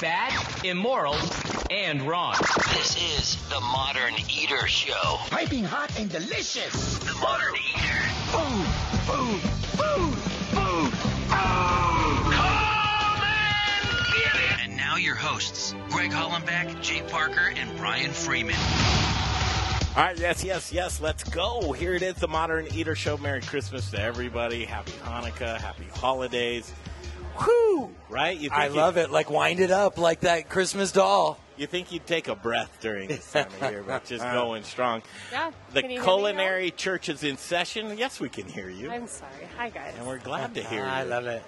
bad, immoral, and wrong. This is the Modern Eater Show. Piping hot and delicious. The Modern Eater. Food, food, food, food, food. Come and get it. And now your hosts, Greg Hollenback, Jake Parker, and Brian Freeman. All right, yes, let's go. Here it is, the Modern Eater Show. Merry Christmas to everybody. Happy Hanukkah, happy holidays. Whew, right? I love it. Like, wind it up like that Christmas doll. You think you'd take a breath during this time of year, but just going strong. Yeah. The culinary church is in session. Yes, we can hear you. I'm sorry. Hi, guys. And we're glad to hear you. I love it.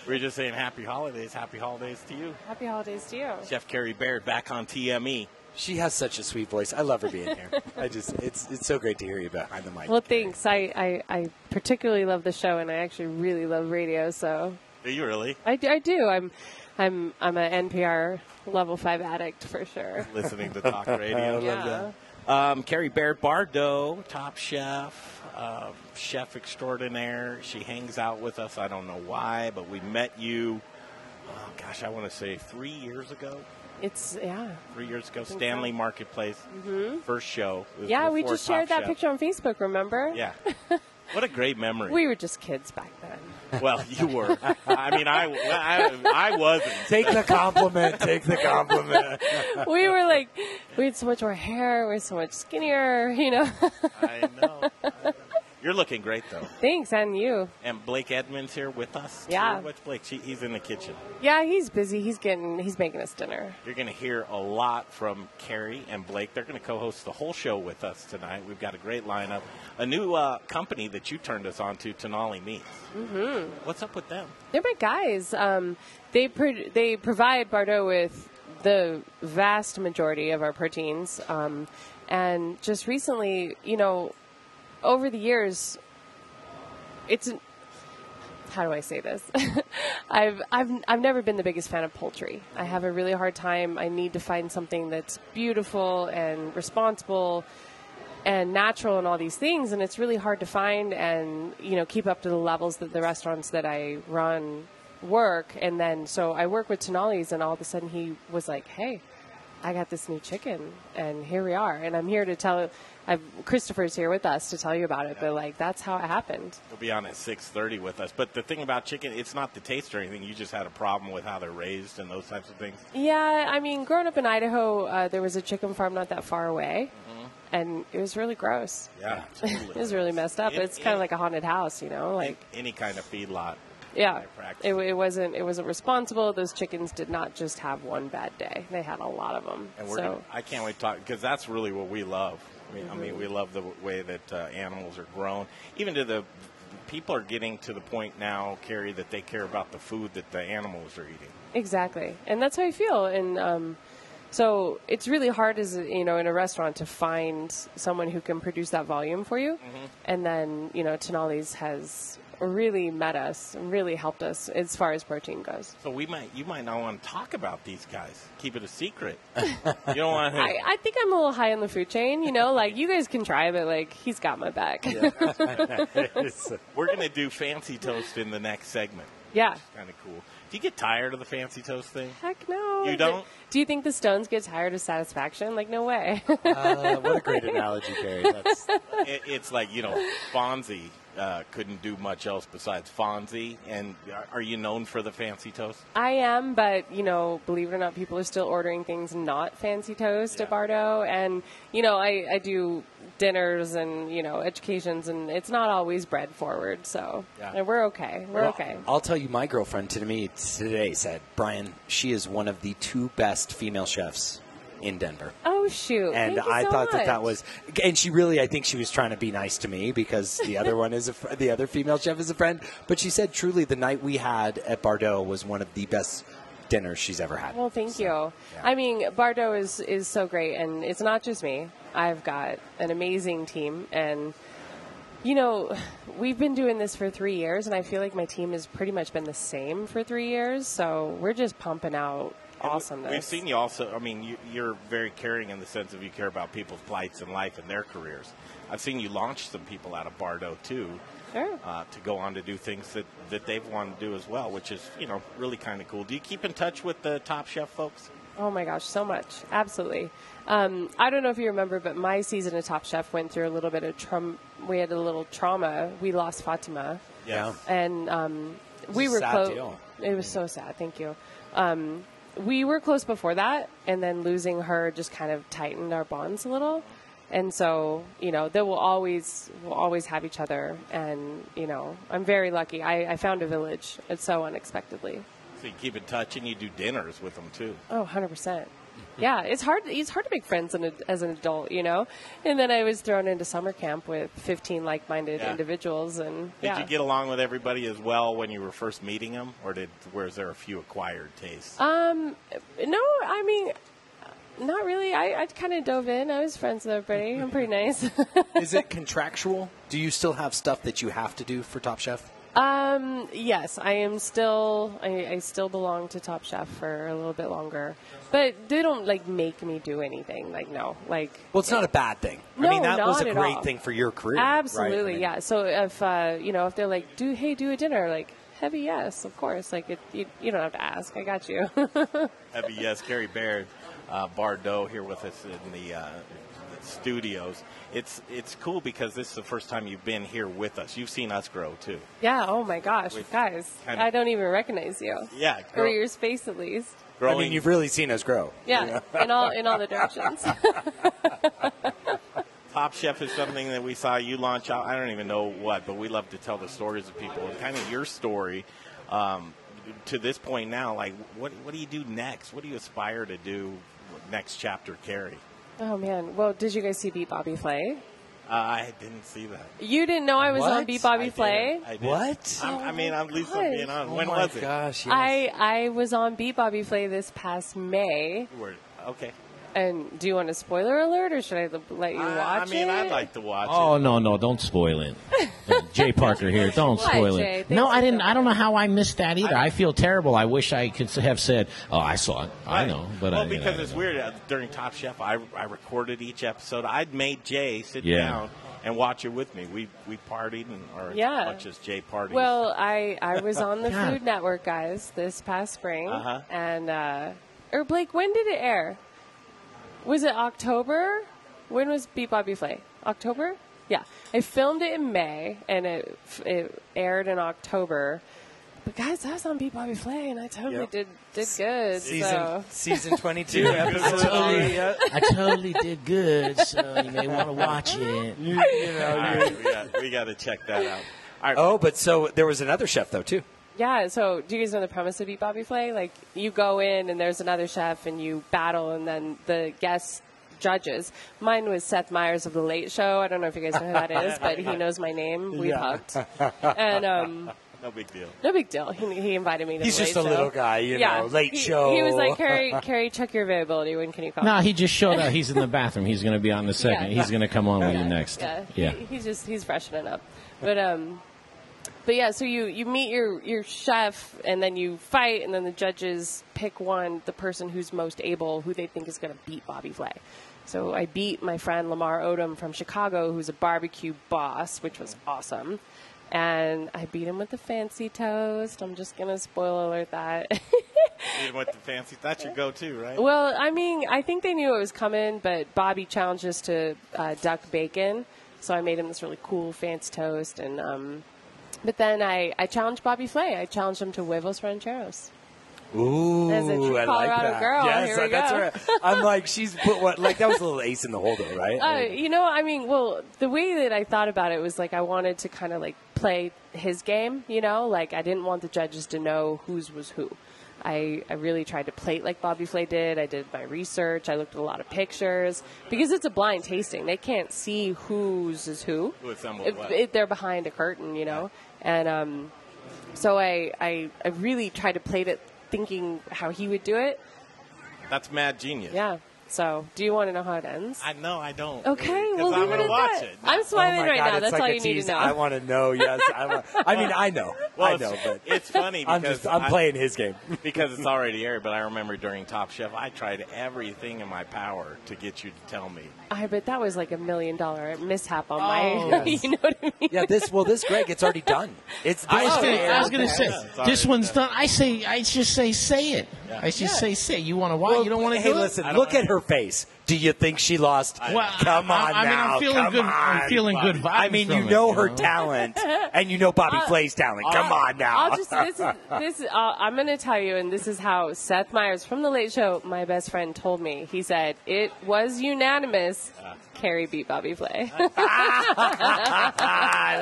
We're just saying happy holidays. Happy holidays to you. Happy holidays to you. Chef Carrie Baird back on TME. She has such a sweet voice. I love her being here. It's so great to hear you behind the mic. Well, thanks. I particularly love the show, and I actually really love radio. So. Do you really? I do. I'm an NPR level 5 addict for sure. Listening to talk radio. Yeah. Carrie Baird, Bardo, top chef, chef extraordinaire. She hangs out with us. I don't know why, but we met you. Oh gosh, I want to say 3 years ago. 3 years ago, Stanley so. Marketplace, Mm-hmm. first show. Yeah, we just shared that picture on Facebook, remember? Yeah. What a great memory. We were just kids back then. Well, you were. I mean, I wasn't. Take the compliment. Take the compliment. We had so much more hair. We were so much skinnier, I know. You're looking great, though. Thanks, and you. And Blake Edmunds here with us. Yeah. What's Blake? He's in the kitchen. Yeah, he's busy. He's making us dinner. You're going to hear a lot from Carrie and Blake. They're going to co-host the whole show with us tonight. We've got a great lineup. A new company that you turned us on to, Tonali Meats. Mm-hmm. What's up with them? They're my guys. They provide Bardo with the vast majority of our proteins. And just recently, over the years, how do I say this? I've never been the biggest fan of poultry. I have a really hard time. I need to find something that's beautiful and responsible and natural and all these things, and it's really hard to find and keep up to the levels that the restaurants that I run work. And then so I work with Tonali's, and all of a sudden he was like, "Hey, I got this new chicken, and here we are." And I'm here to tell. Christopher's here with us to tell you about it, but that's how it happened. He'll be on at 6:30 with us. But the thing about chicken, it's not the taste or anything. You just had a problem with how they're raised and those types of things. Yeah, I mean, growing up in Idaho, there was a chicken farm not that far away, and it was really gross. Yeah, totally. It was really messed up. It's kind of like a haunted house, like any kind of feedlot. Yeah, it wasn't responsible. Those chickens did not just have one bad day; they had a lot of them. And I can't wait to talk because that's really what we love. I mean, we love the way that animals are grown. Even to the people are getting to the point now, Carrie, that they care about the food that the animals are eating. Exactly, and that's how I feel. And so it's really hard, as in a restaurant, to find someone who can produce that volume for you. Mm-hmm. And then Tonali's has really met us and really helped us as far as protein goes. So you might not want to talk about these guys. Keep it a secret. You don't want to. I think I'm a little high on the food chain. You guys can try, but he's got my back. Yeah. We're gonna do fancy toast in the next segment. Yeah, kind of cool. Do you get tired of the fancy toast thing? Heck no. You don't? Do you think the Stones get tired of satisfaction? No way. What a great analogy, Carrie. It's like, Fonzie couldn't do much else besides Fonzie. And are you known for the fancy toast? I am, but, believe it or not, people are still ordering things not fancy toast at Bardo. And, I do dinners and, educations, and it's not always bread forward. So we're okay. We're okay. I'll tell you, my girlfriend to me today said, Brian, she is one of the 2 best female chefs in Denver. Oh, shoot. And Thank you I so thought much. that was, and she really, I think she was trying to be nice to me because the other one is the other female chef is a friend. But she said truly the night we had at Bardo was one of the best dinners she's ever had. Well, thank you. Yeah. I mean, Bardo is so great, and it's not just me. I've got an amazing team, and we've been doing this for 3 years, and I feel like my team has pretty much been the same for 3 years. So we're just pumping out awesomeness. We've seen you also. I mean, you're very caring in the sense of you care about people's plights in life and their careers. I've seen you launch some people out of Bardo too. Sure. to go on to do things that they've wanted to do as well, which is, really kind of cool. Do you keep in touch with the Top Chef folks? Oh my gosh, so much. Absolutely. I don't know if you remember, but my season of Top Chef went through a little bit of we had a little trauma. We lost Fatima. Yeah. And we were close. It was so sad. Thank you. We were close before that, and then losing her just kind of tightened our bonds a little. And so, they we'll always have each other. And, I'm very lucky. I found a village so unexpectedly. So you keep in touch and you do dinners with them too. Oh, 100%. Yeah, it's hard to make friends as an adult, And then I was thrown into summer camp with 15 like-minded individuals. And Did you get along with everybody as well when you were first meeting them, or was there a few acquired tastes? No, I mean, not really. I kind of dove in. I was friends with everybody. I'm pretty nice. Is it contractual? Do you still have stuff that you have to do for Top Chef? Yes, I am still. I still belong to Top Chef for a little bit longer, but they don't make me do anything. No, Well, it's not a bad thing. No, I mean, that was not a at great all. thing for your career. Absolutely, right? yeah. So if if they're like, do a dinner, heavy yes, of course. You don't have to ask. I got you. Heavy yes, Carrie Baird, Bardot here with us in the studios. It's cool because this is the first time you've been here with us. You've seen us grow too. Yeah. Oh my gosh, guys, I don't even recognize you. Yeah. Or your space at least. Growing. I mean, you've really seen us grow. Yeah, in all the directions. Top Chef is something that we saw you launch out. I don't even know what, but we love to tell the stories of people. And kind of your story to this point now, what do you do next? What do you aspire to do next chapter, Carrie? Oh, man. Well, did you guys see Beat Bobby Flay? I didn't see that. You didn't know I was on Beat Bobby Flay? I did. What? I'm at least I'm being on. When was it? Gosh, yes. I was on Beat Bobby Flay this past May. Okay. And do you want a spoiler alert, or should I let you watch it? I'd like to watch it. Oh, no, don't spoil it. Jay Parker here. Don't spoil Jay? it. No, I didn't. I don't know how I missed that either. I feel terrible. I wish I could have said, oh, I saw it. I know. But because it's weird. During Top Chef, I recorded each episode. I'd made Jay sit down and watch it with me. We partied, or as much as Jay partied. Well, I was on the Food Network, guys, this past spring. And, or Blake, when did it air? Was it October? When was Beat Bobby Flay? October? Yeah. I filmed it in May, and it aired in October. But, guys, I was on Beat Bobby Flay, and I totally did good. Season 22 episode. I totally did good, so you may want to watch it. We got to check that out. All right. Oh, but so there was another chef, though, too. Yeah, so do you guys know the premise of Beat Bobby Flay? You go in and there's another chef and you battle, and then the guest judges. Mine was Seth Meyers of The Late Show. I don't know if you guys know who that is, but he knows my name. We've hugged. And no big deal. No big deal. He invited me to He's The Late just a Show. little guy, Late Show. He was like, Carrie, check your availability. When can you come? No, he just showed up. He's in the bathroom. He's going to be on the second. He's going to come on with you next. Yeah. He's freshening up. But yeah, so you meet your chef, and then you fight, and then the judges pick the person who's most able, who they think is going to beat Bobby Flay. So I beat my friend Lamar Odom from Chicago, who's a barbecue boss, which was awesome. And I beat him with the fancy toast. I'm just going to spoil alert that. Beat him with the fancy. That's your go-to, right? Well, I mean, I think they knew it was coming, but Bobby challenged us to duck bacon. So I made him this really cool fancy toast, and but then I challenged Bobby Flay. I challenged him to huevos rancheros. Ooh, As a true I like Colorado that. girl, Yes, here we that's go. right. I'm like, she's put what? That was a little ace in the hole, though, right? I mean, the way that I thought about it was I wanted to kind of play his game, I didn't want the judges to know whose was who. I really tried to plate like Bobby Flay did. I did my research. I looked at a lot of pictures because it's a blind tasting. They can't see whose is who. They're behind a curtain, And so I really tried to plate it thinking how he would do it. That's mad genius. Yeah. So, do you want to know how it ends? No, I don't. Okay, well, I'm going to watch it. I'm smiling right now. That's all you need to know. I want to know. Yes, I mean, I know. Well, I know, but it's funny because I'm playing his game because it's already aired. But I remember during Top Chef, I tried everything in my power to get you to tell me. I bet that was like $1 million mishap on my. Yes. You know what I mean? Yeah, this Greg, it's already done. I was going to say, this one's done. I just say it. Yeah. I just say. You want to watch? Well, you don't want to Hey, do it? listen, look at her face. Do you think she lost? Well, Come on I mean, now. I'm feeling Come good. on. I'm feeling good vibes. I mean, you from know it, her talent, and you know Bobby Flay's talent. Come on now. I'm going to tell you, and this is how Seth Meyers from The Late Show, my best friend, told me. He said, it was unanimous. Carrie beat Bobby Flay. I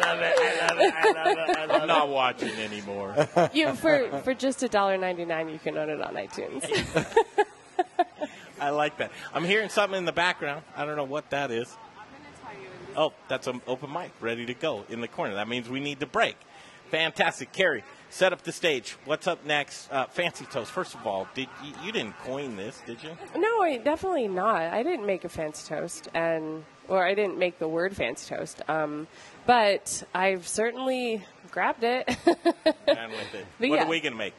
love it. I'm not watching anymore. For just $1.99, you can own it on iTunes. I like that. I'm hearing something in the background. I don't know what that is. Oh, that's an open mic ready to go in the corner. That means we need to break. Fantastic. Carrie, set up the stage. What's up next? Fancy Toast. First of all, you didn't coin this, did you? No, definitely not. I didn't make a fancy toast, or I didn't make the word fancy toast. But I've certainly grabbed it. And with it. What are we going to make?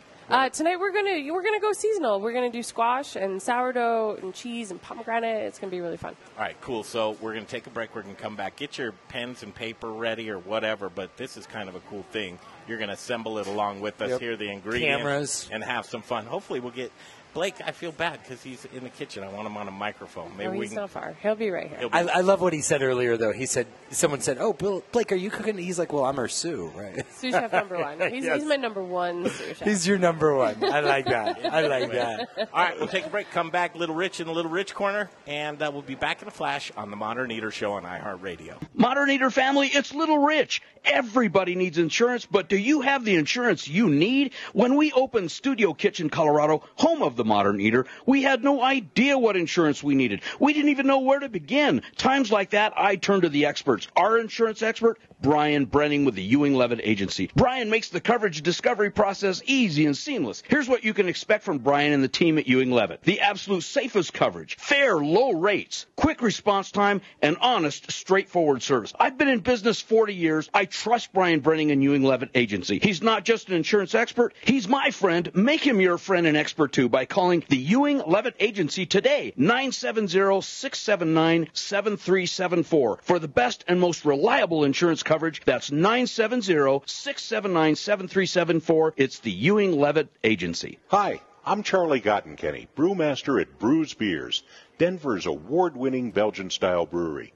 Tonight we're gonna go seasonal. We're gonna do squash and sourdough and cheese and pomegranate. It's gonna be really fun. All right, cool. So we're gonna take a break. We're gonna come back. Get your pens and paper ready or whatever. But this is kind of a cool thing. You're gonna assemble it along with us. Hear the ingredients, cameras, and have some fun. Hopefully, we'll get Blake. I feel bad because he's in the kitchen. I want him on a microphone. Maybe he's not far. He'll be right here. I love what he said earlier, though. He said someone said, "Oh, Blake, are you cooking?" He's like, "Well, I'm her sous, right?" Sous chef number one. He's my number one sous chef. He's your number one. I like that. I like that. All right, we'll take a break. Come back, Little Rich in the Little Rich corner, and we'll be back in a flash on the Modern Eater Show on iHeartRadio. Modern Eater family, it's Little Rich. Everybody needs insurance, but do you have the insurance you need? When we opened Studio Kitchen, Colorado, home of the Modern Eater, we had no idea what insurance we needed. We didn't even know where to begin. Times like that, I turn to the experts. Our insurance expert, Brian Brenning with the Ewing Levitt Agency. Brian makes the coverage discovery process easy and seamless. Here's what you can expect from Brian and the team at Ewing Levitt. The absolute safest coverage, fair, low rates, quick response time, and honest, straightforward service. I've been in business 40 years. I trust Brian Brenning and Ewing Levitt Agency. He's not just an insurance expert. He's my friend. Make him your friend and expert, too, by calling the Ewing Levitt Agency today, 970-679-7374. For the best and most reliable insurance coverage, that's 970-679-7374. It's the Ewing Levitt Agency. Hi, I'm Charlie Gottenkenny, brewmaster at Brews Beers, Denver's award-winning Belgian-style brewery.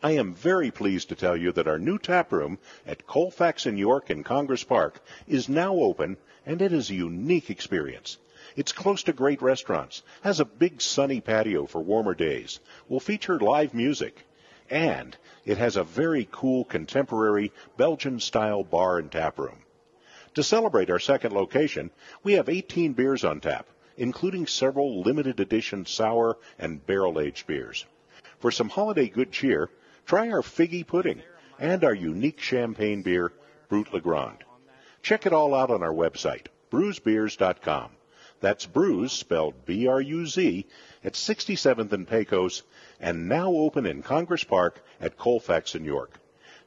I am very pleased to tell you that our new tap room at Colfax and York in Congress Park is now open, and it is a unique experience. It's close to great restaurants, has a big sunny patio for warmer days, will feature live music, and it has a very cool contemporary Belgian-style bar and tap room. To celebrate our second location, we have 18 beers on tap, including several limited edition sour and barrel-aged beers. For some holiday good cheer, try our figgy pudding and our unique champagne beer, Brut Le Grand. Check it all out on our website, brewsbeers.com. That's Brews, spelled B-R-U-Z, at 67th and Pecos, and now open in Congress Park at Colfax and York.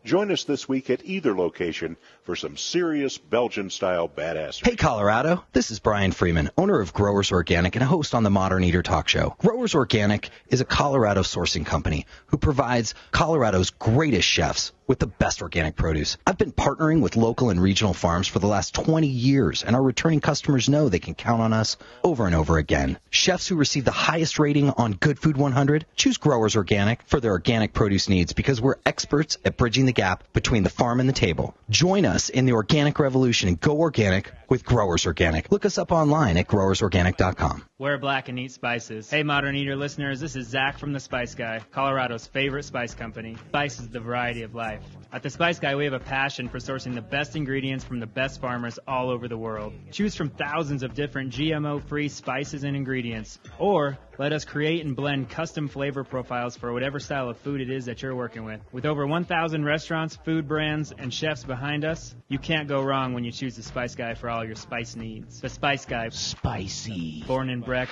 Join us this week at either location for some serious Belgian-style badass. Hey, Colorado. This is Brian Freeman, owner of Growers Organic and a host on the Modern Eater Talk Show. Growers Organic is a Colorado sourcing company who provides Colorado's greatest chefs with the best organic produce. I've been partnering with local and regional farms for the last 20 years, and our returning customers know they can count on us over and over again. Chefs who receive the highest rating on Good Food 100 choose Growers Organic for their organic produce needs because we're experts at bridging the gap between the farm and the table. Join us in the organic revolution and go organic with Growers Organic. Look us up online at growersorganic.com. Wear black and eat spices. Hey, Modern Eater listeners, this is Zach from The Spice Guy, Colorado's favorite spice company. Spice is the variety of life. At The Spice Guy, we have a passion for sourcing the best ingredients from the best farmers all over the world. Choose from thousands of different GMO-free spices and ingredients, or let us create and blend custom flavor profiles for whatever style of food it is that you're working with. With over 1,000 restaurants, food brands, and chefs behind us, you can't go wrong when you choose The Spice Guy for all your spice needs. The Spice Guy. Spicy. Born in Breck,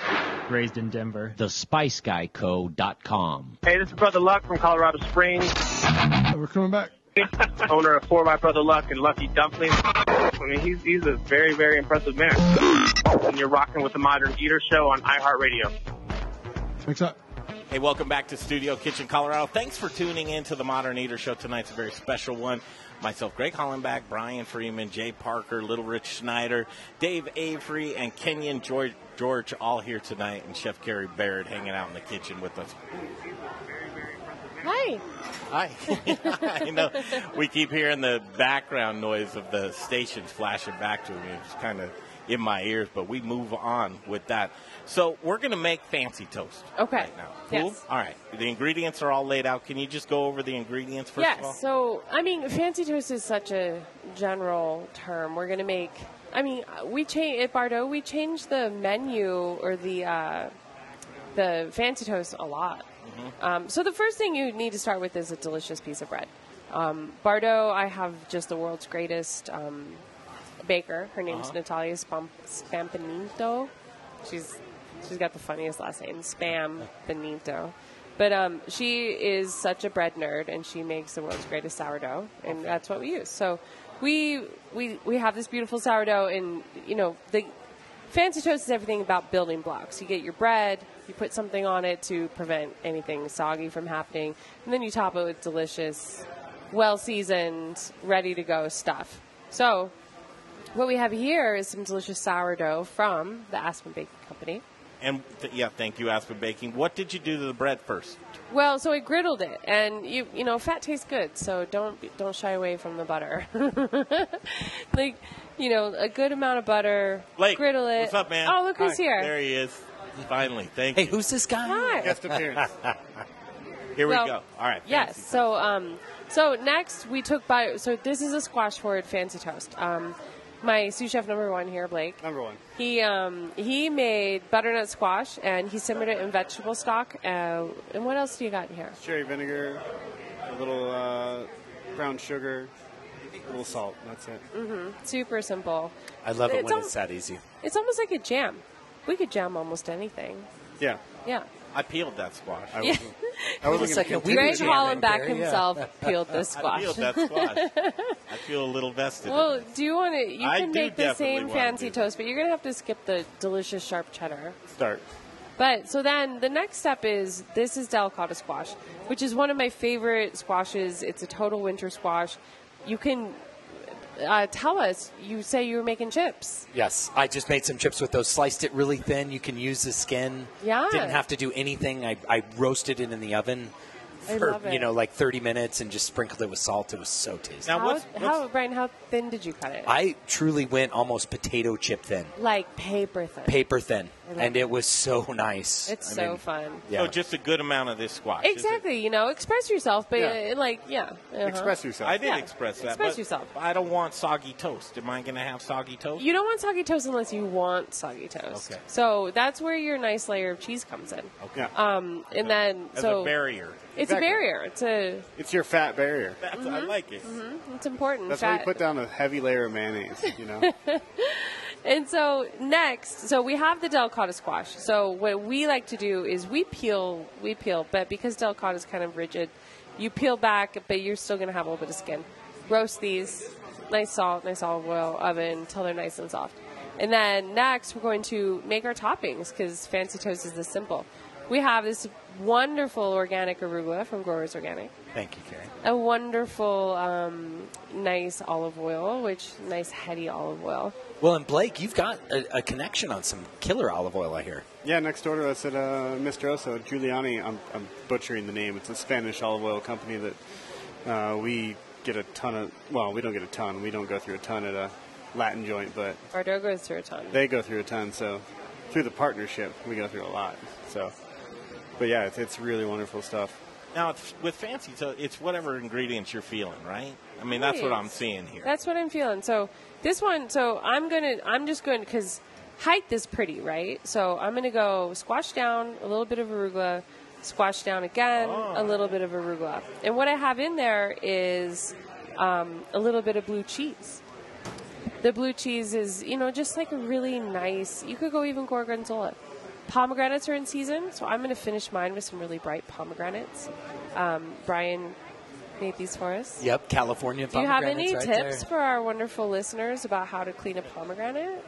raised in Denver. TheSpiceGuyCo.com. Hey, this is Brother Luck from Colorado Springs. We're coming back. Owner of 4 by Brother Luck and Lucky Dumplings. I mean, he's a very, very impressive man. And you're rocking with the Modern Eater Show on iHeartRadio. Thanks up. Hey, welcome back to Studio Kitchen, Colorado. Thanks for tuning in to the Modern Eater Show. Tonight's a very special one. Myself, Greg Hollenback, Brian Freeman, Jay Parker, Little Rich Schneider, Dave Avery, and Kenyon George all here tonight, and Chef Carrie Baird hanging out in the kitchen with us. Hi. Hi. I know we keep hearing the background noise of the stations flashing back to me. It's kind of in my ears, but we move on with that. So we're going to make fancy toast right now. Cool? Yes. All right. The ingredients are all laid out. Can you just go over the ingredients first of all? Yes. So, I mean, fancy toast is such a general term. We're going to make, I mean, at Bardot, we changed the menu or the fancy toast a lot. So the first thing you need to start with is a delicious piece of bread. Bardot, I have just the world's greatest baker. Her name's Natalia Spampanito. She's got the funniest last name, Spam Benito. But she is such a bread nerd, and she makes the world's greatest sourdough, and that's what we use. So we have this beautiful sourdough, and the fancy toast is everything about building blocks. You get your bread, you put something on it to prevent anything soggy from happening, and then you top it with delicious, well-seasoned, ready-to-go stuff. So what we have here is some delicious sourdough from the Aspen Baking Company. And thank you, Aspen Baking. What did you do to the bread first? Well, so I griddled it, and you know, fat tastes good, so don't shy away from the butter. A good amount of butter. Blake, griddle it. What's up, man? Oh, look who's here. There he is. Finally, thank you. Hey, who's this guy? Hi. Guest appearance. Here we go. All right. Yes. So next we took so this is a squash forward fancy toast. My sous chef number 1 here, Blake. Number 1. He made butternut squash, and he simmered it in vegetable stock. And what else do you got in here? Cherry vinegar, a little brown sugar, a little salt. That's it. Super simple. I love it when it's that easy. It's almost like a jam. We could jam almost anything. Yeah. Yeah. I peeled that squash. Greg Hollenback himself peeled this squash. I peeled that squash. I feel a little vested. Well, do you want to? You can make the same definitely fancy toast, but you're going to have to skip the delicious sharp cheddar. Start. But so then the next step is this is delicata squash, which is one of my favorite squashes. It's a total winter squash. You can tell us. You say you were making chips. Yes, I just made some chips with those. Sliced it really thin. You can use the skin. Yeah. Didn't have to do anything. I roasted it in the oven for like 30 minutes and just sprinkled it with salt. It was so tasty. Now, Brian, how thin did you cut it? I truly went almost potato chip thin. Like paper thin. Paper thin. And it was so nice. It's so fun. Yeah. So just a good amount of this squash. Exactly. Express yourself, but Express yourself. I did express that. Express yourself. I don't want soggy toast. Am I going to have soggy toast? You don't want soggy toast unless you want soggy toast. Okay. So that's where your nice layer of cheese comes in. Okay. And then As a barrier. It's a barrier. It's your fat barrier. I like it. It's important. That's why you put down a heavy layer of mayonnaise, And so next, we have the delicata squash. So what we like to do is we peel, but because delicata is kind of rigid, you peel back, but you're still going to have a little bit of skin. Roast these, nice salt, nice olive oil, oven until they're nice and soft. And then next, we're going to make our toppings because fancy toast is this simple. We have this wonderful organic arugula from Growers Organic. Thank you, Carrie. A wonderful, nice olive oil, nice heady olive oil. Well, and Blake, you've got a connection on some killer olive oil, I hear. Yeah, next door to us at Mistroso, Giuliani, I'm butchering the name. It's a Spanish olive oil company that we get a ton of, well, we don't get a ton. We don't go through a ton at a Latin joint, but Bardot goes through a ton. They go through a ton, so through the partnership, we go through a lot. So, but yeah, it's really wonderful stuff. Now, with fancy, so it's whatever ingredients you're feeling, right? I mean, that's what I'm seeing here. That's what I'm feeling. So this one, I'm just going because height is pretty, right? So I'm going to go squash down a little bit of arugula, squash down again, a little bit of arugula. And what I have in there is a little bit of blue cheese. The blue cheese is, just like a really nice, you could go even gorgonzola. Pomegranates are in season, so I'm going to finish mine with some really bright pomegranates. Brian made these for us. Yep, California Do you have any pomegranates tips for our wonderful listeners about how to clean a pomegranate?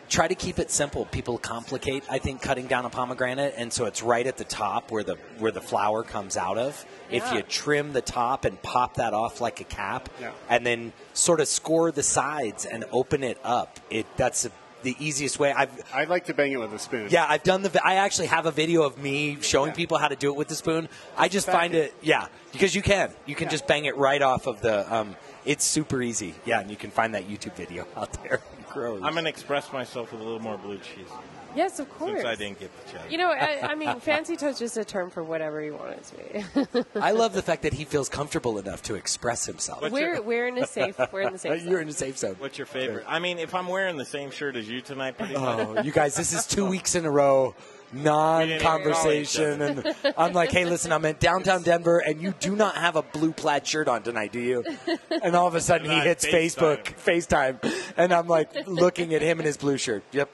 Try to keep it simple. People complicate, I think, cutting down a pomegranate, and so it's right at the top where the flower comes out of. Yeah. If you trim the top and pop that off like a cap, and then sort of score the sides and open it up, that's the easiest way. I'd like to bang it with a spoon. Yeah, I've done I actually have a video of me showing people how to do it with the spoon. I just find it, because you can just bang it right off of the. It's super easy. Yeah, and you can find that YouTube video out there. Gross. I'm going to express myself with a little more blue cheese. Yes, of course. Since I didn't get the check. I mean, fancy toast is a term for whatever you want it to be. I love the fact that he feels comfortable enough to express himself. We're in a safe. We're in the safe zone. You're in a safe zone. What's your favorite? I mean, if I'm wearing the same shirt as you tonight, pretty much. Oh, you guys, this is 2 weeks in a row. Non-conversation, and I'm like, hey, listen, I'm in downtown Denver, and you do not have a blue plaid shirt on tonight, do you? And all of a sudden, he hits FaceTime, and I'm like looking at him in his blue shirt. Yep.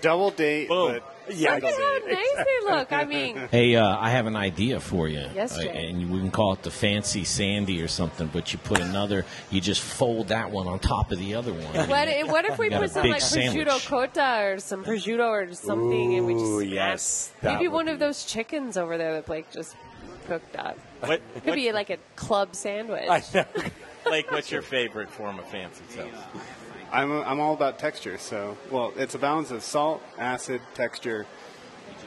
Double date. Boom. Yeah, look at how nice they look. I mean, Hey, I have an idea for you. Yes, Jay. And we can call it the fancy Sandy or something, but you just fold that one on top of the other one. what if we You got put a some big like sandwich. prosciutto cota or some prosciutto or something, and we just yes, maybe one of those chickens over there that Blake just cooked up. Could be like a club sandwich. Like, what's your favorite form of fancy toast? I'm all about texture. So, it's a balance of salt, acid, texture.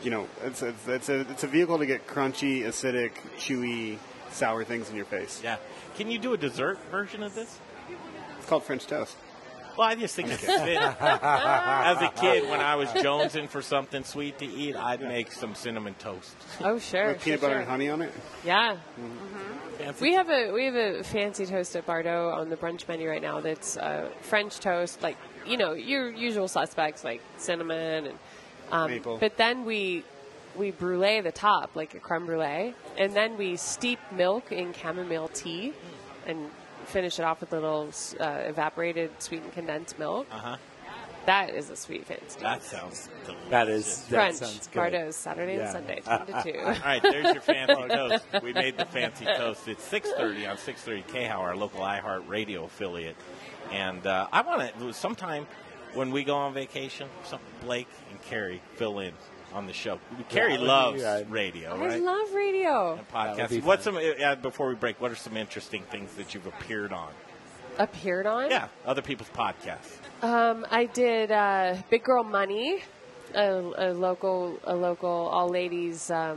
It's a vehicle to get crunchy, acidic, chewy, sour things in your face. Yeah. Can you do a dessert version of this? It's called French toast. Well, I just think it could fit. As a kid, when I was jonesing for something sweet to eat, I'd make some cinnamon toast. Oh, sure. With peanut butter and honey on it? Yeah. Fancy. We have a fancy toast at Bardot on the brunch menu right now that's French toast, like, your usual suspects like cinnamon and maple. But then we brulee the top like a creme brulee, and then we steep milk in chamomile tea and finish it off with a little evaporated sweetened condensed milk. That is a sweet fancy. That sounds delicious. Brunch, sounds good. Bardot's Saturday and Sunday, 10 to 2. All right, there's your fancy toast. We made the fancy toast. It's 6:30 on 630 KHOW, our local iHeart Radio affiliate. And I want to, sometime when we go on vacation, Blake and Carrie fill in on the show. Carrie loves radio, right? I love radio. And podcasting. Before we break, what are some interesting things that you've appeared on? Appeared on? Yeah, other people's podcasts. I did Big Girl Money, a local all ladies, not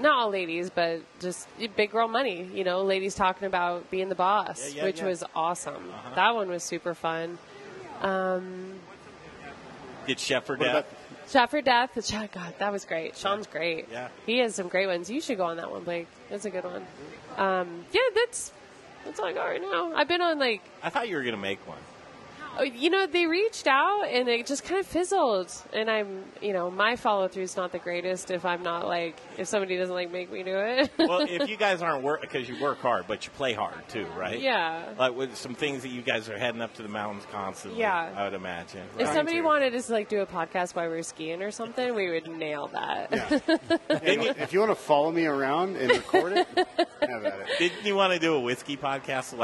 all ladies, but just Big Girl Money. Ladies talking about being the boss, which was awesome. That one was super fun. Did Chef for Death? Chef for Death. God, that was great. Sean's great. Yeah. He has some great ones. You should go on that one, Blake. That's a good one. That's all I got right now. I've been on I thought you were going to make one. They reached out and it just kind of fizzled. And I'm, my follow through is not the greatest if I'm not if somebody doesn't make me do it. Well, if you guys aren't because you work hard, but you play hard too, right? Yeah. Like with some things that you guys are heading up to the mountains constantly. Yeah. I would imagine. If somebody wanted us to do a podcast while we were skiing or something, we would nail that. Yeah. If you want to follow me around and record it, have at it. Didn't you want to do a whiskey podcast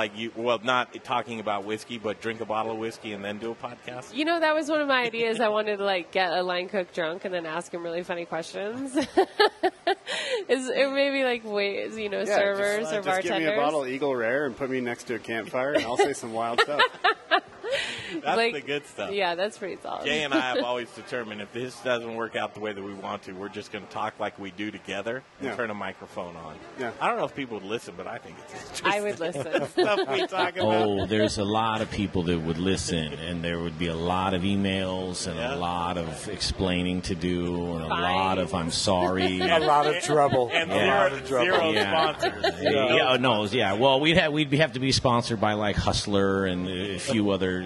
not talking about whiskey, but drink a bottle of whiskey and then do a podcast? That was one of my ideas. I wanted to get a line cook drunk and then ask him really funny questions. Maybe servers or bartenders. Just give me a bottle of Eagle Rare and put me next to a campfire, and I'll say some wild stuff. That's Blake, the good stuff. Yeah, that's pretty solid. Jay and I have always determined if this doesn't work out the way that we want to, we're just going to talk like we do together and turn a microphone on. Yeah. I don't know if people would listen, but I think it's interesting. I would listen. Stuff we talk about. Oh, there's a lot of people that would listen, and there would be a lot of emails and a lot of explaining to do and a lot of I'm sorry. A lot of trouble. And zero sponsors. Well, we'd have to be sponsored by like Hustler and a few other,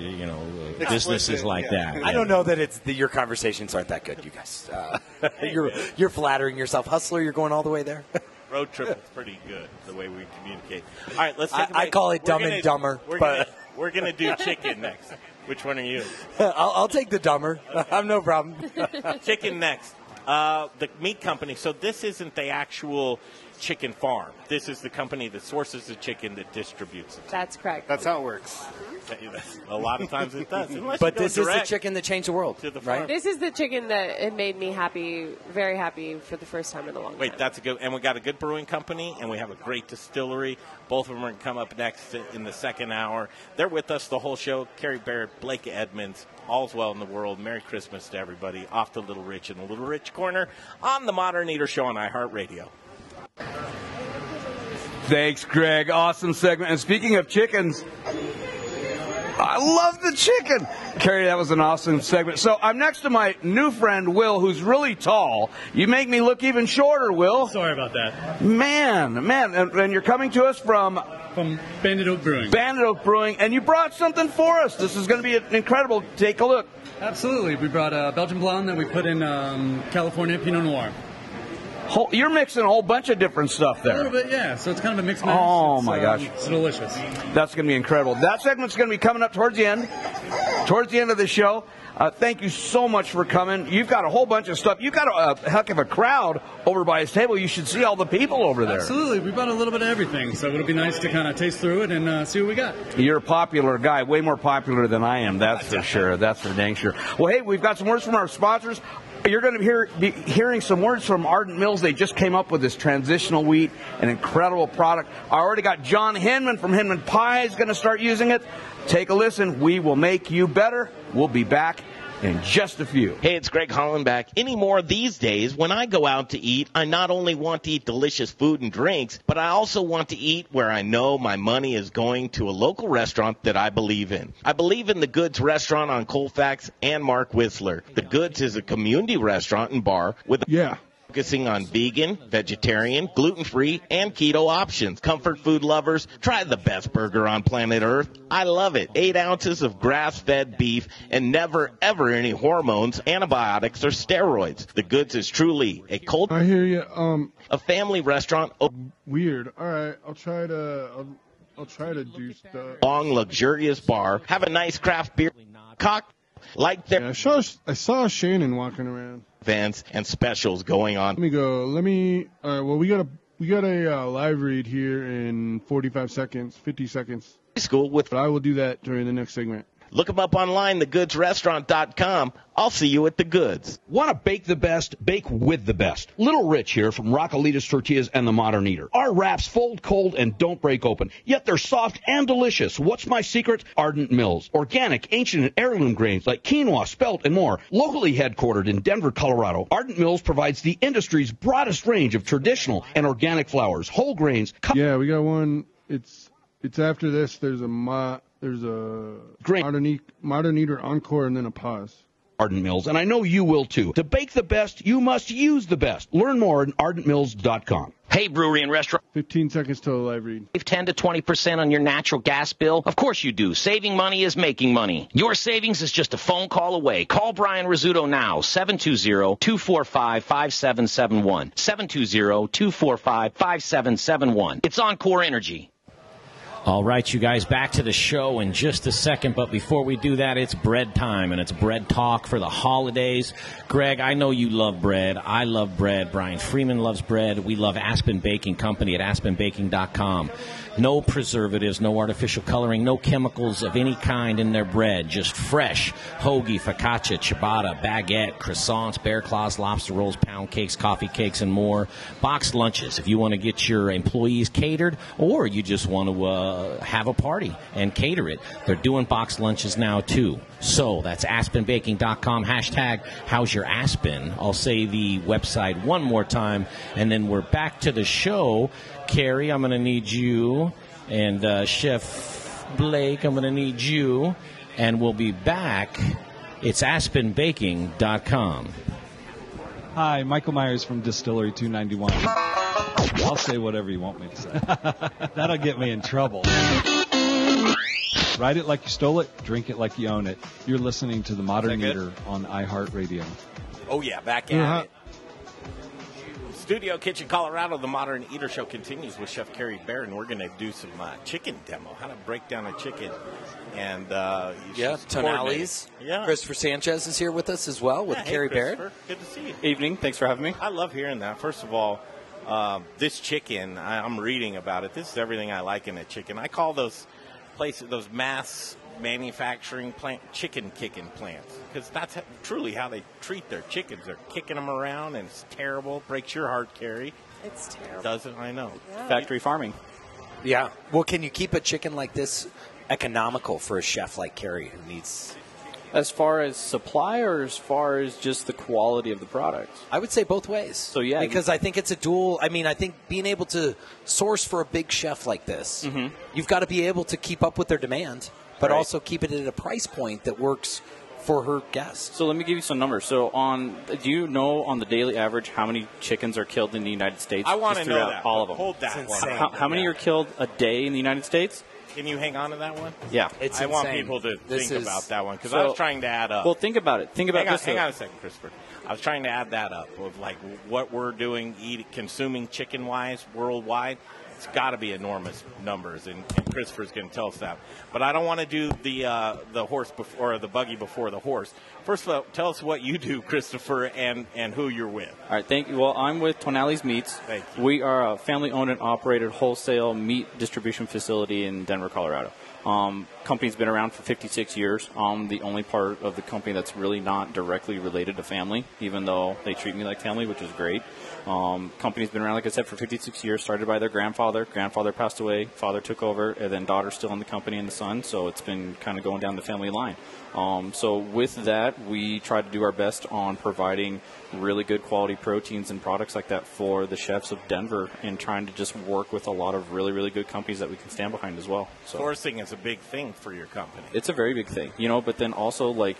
businesses like that. I don't know that your conversations aren't that good, you guys. You're flattering yourself. Hustler, you're going all the way there. Road trip is pretty good, the way we communicate. All right, let's take a I break. call it Dumb and Dumber. We're going to do chicken next. Which one are you? I'll take the dumber. I'm no problem. Chicken next. The meat company. So this isn't the actual chicken farm. This is the company that sources the chicken that distributes it. That's correct. That's how it works. A lot of times it does. But this is the chicken that changed the world, right? This is the chicken that it made me happy, very happy for the first time in a long time. Wait, that's a good. And we got a good brewing company, and we have a great distillery. Both of them are going to come up next in the second hour. They're with us the whole show. Carrie Baird, Blake Edmunds. All's well in the world. Merry Christmas to everybody. Off to Little Rich in the Little Rich Corner on the Modern Eater Show on iHeartRadio. Thanks, Greg. Awesome segment. And speaking of chickens, I love the chicken. Carrie, that was an awesome segment. So I'm next to my new friend, Will, who's really tall. You make me look even shorter, Will. Sorry about that. Man. And you're coming to us from Bandit Oak Brewing. Bandit Oak Brewing. And you brought something for us. This is going to be incredible. Take a look. Absolutely. We brought a Belgian blonde that we put in California Pinot Noir. You're mixing a whole bunch of different stuff there. A little bit, yeah. So it's kind of a mixed match. Oh, my gosh. It's delicious. That's going to be incredible. That segment's going to be coming up towards the end of the show. Thank you so much for coming. You've got a whole bunch of stuff. You've got a heck of a crowd over by his table. You should see all the people over there. Absolutely. We brought a little bit of everything, so it'll be nice to kind of taste through it and see what we got. You're a popular guy, way more popular than I am, that's for sure. That's for dang sure. Well, hey, we've got some words from our sponsors. You're going to be hearing some words from Ardent Mills. They just came up with this transitional wheat, an incredible product. I already got John Hinman from Hinman Pies going to start using it. Take a listen. We will make you better. We'll be back in just a few. Hey, it's Greg Hollenback. Anymore these days, when I go out to eat, I not only want to eat delicious food and drinks, but I also want to eat where I know my money is going to a local restaurant that I believe in. I believe in the Goods restaurant on Colfax and Mark Whistler. The Goods is a community restaurant and bar with focusing on vegan, vegetarian, gluten-free, and keto options. Comfort food lovers, try the best burger on planet Earth. I love it. 8 ounces of grass-fed beef and never, ever any hormones, antibiotics, or steroids. The Goods is truly a cult. I hear you. A family restaurant. Weird. All right, I'll try to do stuff. Long, luxurious bar. Have a nice craft beer. Like their. Yeah, I saw Shannon walking around. Events and specials going on. Let me go. All right. Well, we got a live read here in 45 seconds, 50 seconds. School with. But I will do that during the next segment. Look them up online, thegoodsrestaurant.com. I'll see you at the Goods. Want to bake the best? Bake with the best. Little Rich here from Raquelitas, Tortillas, and the Modern Eater. Our wraps fold cold and don't break open, yet they're soft and delicious. What's my secret? Ardent Mills. Organic, ancient, and heirloom grains like quinoa, spelt, and more. Locally headquartered in Denver, Colorado, Ardent Mills provides the industry's broadest range of traditional and organic flours, whole grains. Yeah, we got one. It's after this. There's a Modern Eater Encore and then a pause. Ardent Mills, and I know you will too. To bake the best, you must use the best. Learn more at ardentmills.com. Hey, brewery and restaurant. 15 seconds till the live read. Save 10 to 20% on your natural gas bill? Of course you do. Saving money is making money. Your savings is just a phone call away. Call Brian Rizzuto now, 720-245-5771. 720-245-5771. It's Encore Energy. All right, you guys, back to the show in just a second. But before we do that, it's bread time, and it's bread talk for the holidays. Greg, I know you love bread. I love bread. Brian Freeman loves bread. We love Aspen Baking Company at aspenbaking.com. No preservatives, no artificial coloring, no chemicals of any kind in their bread. Just fresh hoagie, focaccia, ciabatta, baguette, croissants, bear claws, lobster rolls, pound cakes, coffee cakes, and more. Boxed lunches if you want to get your employees catered, or you just want to have a party and cater it. They're doing box lunches now, too. So that's aspenbaking.com, hashtag how's your Aspen. I'll say the website one more time, and then we're back to the show. Carrie, I'm going to need you, and Chef Blake, I'm going to need you, and we'll be back. It's aspenbaking.com. Hi, Michael Myers from Distillery 291. I'll say whatever you want me to say. That'll get me in trouble. Ride it like you stole it, drink it like you own it. You're listening to The Modern Eater on iHeartRadio. Oh, yeah, back at it. Studio Kitchen, Colorado, The Modern Eater Show continues with Chef Carrie Baird, and we're going to do some chicken demo, how to break down a chicken. And Tonali's. Yeah. Christopher Sanchez is here with us as well with Carrie Baird. Good to see you. Evening. Thanks for having me. I love hearing that. First of all, this chicken, I'm reading about it. This is everything I like in a chicken. I call those places, those mass manufacturing plant, chicken kicking plants, because that's truly how they treat their chickens. They're kicking them around, and it's terrible. Breaks your heart, Carrie. It's terrible. Doesn't I know? Yeah. Factory farming. Yeah. Well, can you keep a chicken like this economical for a chef like Carrie who needs? As far as supply or as far as just the quality of the product? I would say both ways. So, yeah. Because I think it's a dual. I mean, I think being able to source for a big chef like this, you've got to be able to keep up with their demand, but also keep it at a price point that works for her guests. So let me give you some numbers. So do you know on the daily average how many chickens are killed in the United States? I want to know that. All of them. Hold that one. How many are killed a day in the United States? Can you hang on to that one? Yeah. I want people to think about that one, because I was trying to add up. Well, think about it. Hang on a second, Christopher. I was trying to add that up of like what we're doing, consuming chicken-wise worldwide. It's got to be enormous numbers, and Christopher's going to tell us that. But I don't want to do the horse before, or the buggy before the horse. First of all, tell us what you do, Christopher, and who you're with. All right, thank you. Well, I'm with Tonali's Meats. Thank you. We are a family-owned and operated wholesale meat distribution facility in Denver, Colorado. Company's been around for 56 years. I'm the only part of the company that's really not directly related to family, even though they treat me like family, which is great. Company's been around, like I said, for 56 years, started by their grandfather. Grandfather passed away, father took over, and then daughter's still in the company and the son, so it's been kind of going down the family line. So with that, we try to do our best on providing really good quality proteins and products like that for the chefs of Denver, and trying to just work with a lot of really, really good companies that we can stand behind as well. So sourcing is a big thing for your company. It's a very big thing, but then also, like,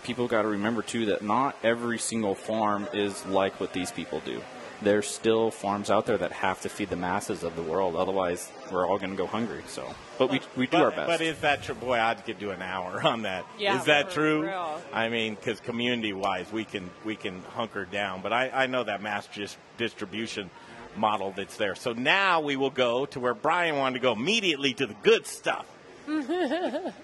people got to remember, too, that not every single farm is like what these people do. There's still farms out there that have to feed the masses of the world. Otherwise, we're all going to go hungry. So, but we do our best. But is that true? Boy, I could do an hour on that. Yeah, is that true? Real. I mean, because community-wise, we can hunker down. But I know that mass distribution model that's there. So now we will go to where Brian wanted to go immediately, to the good stuff.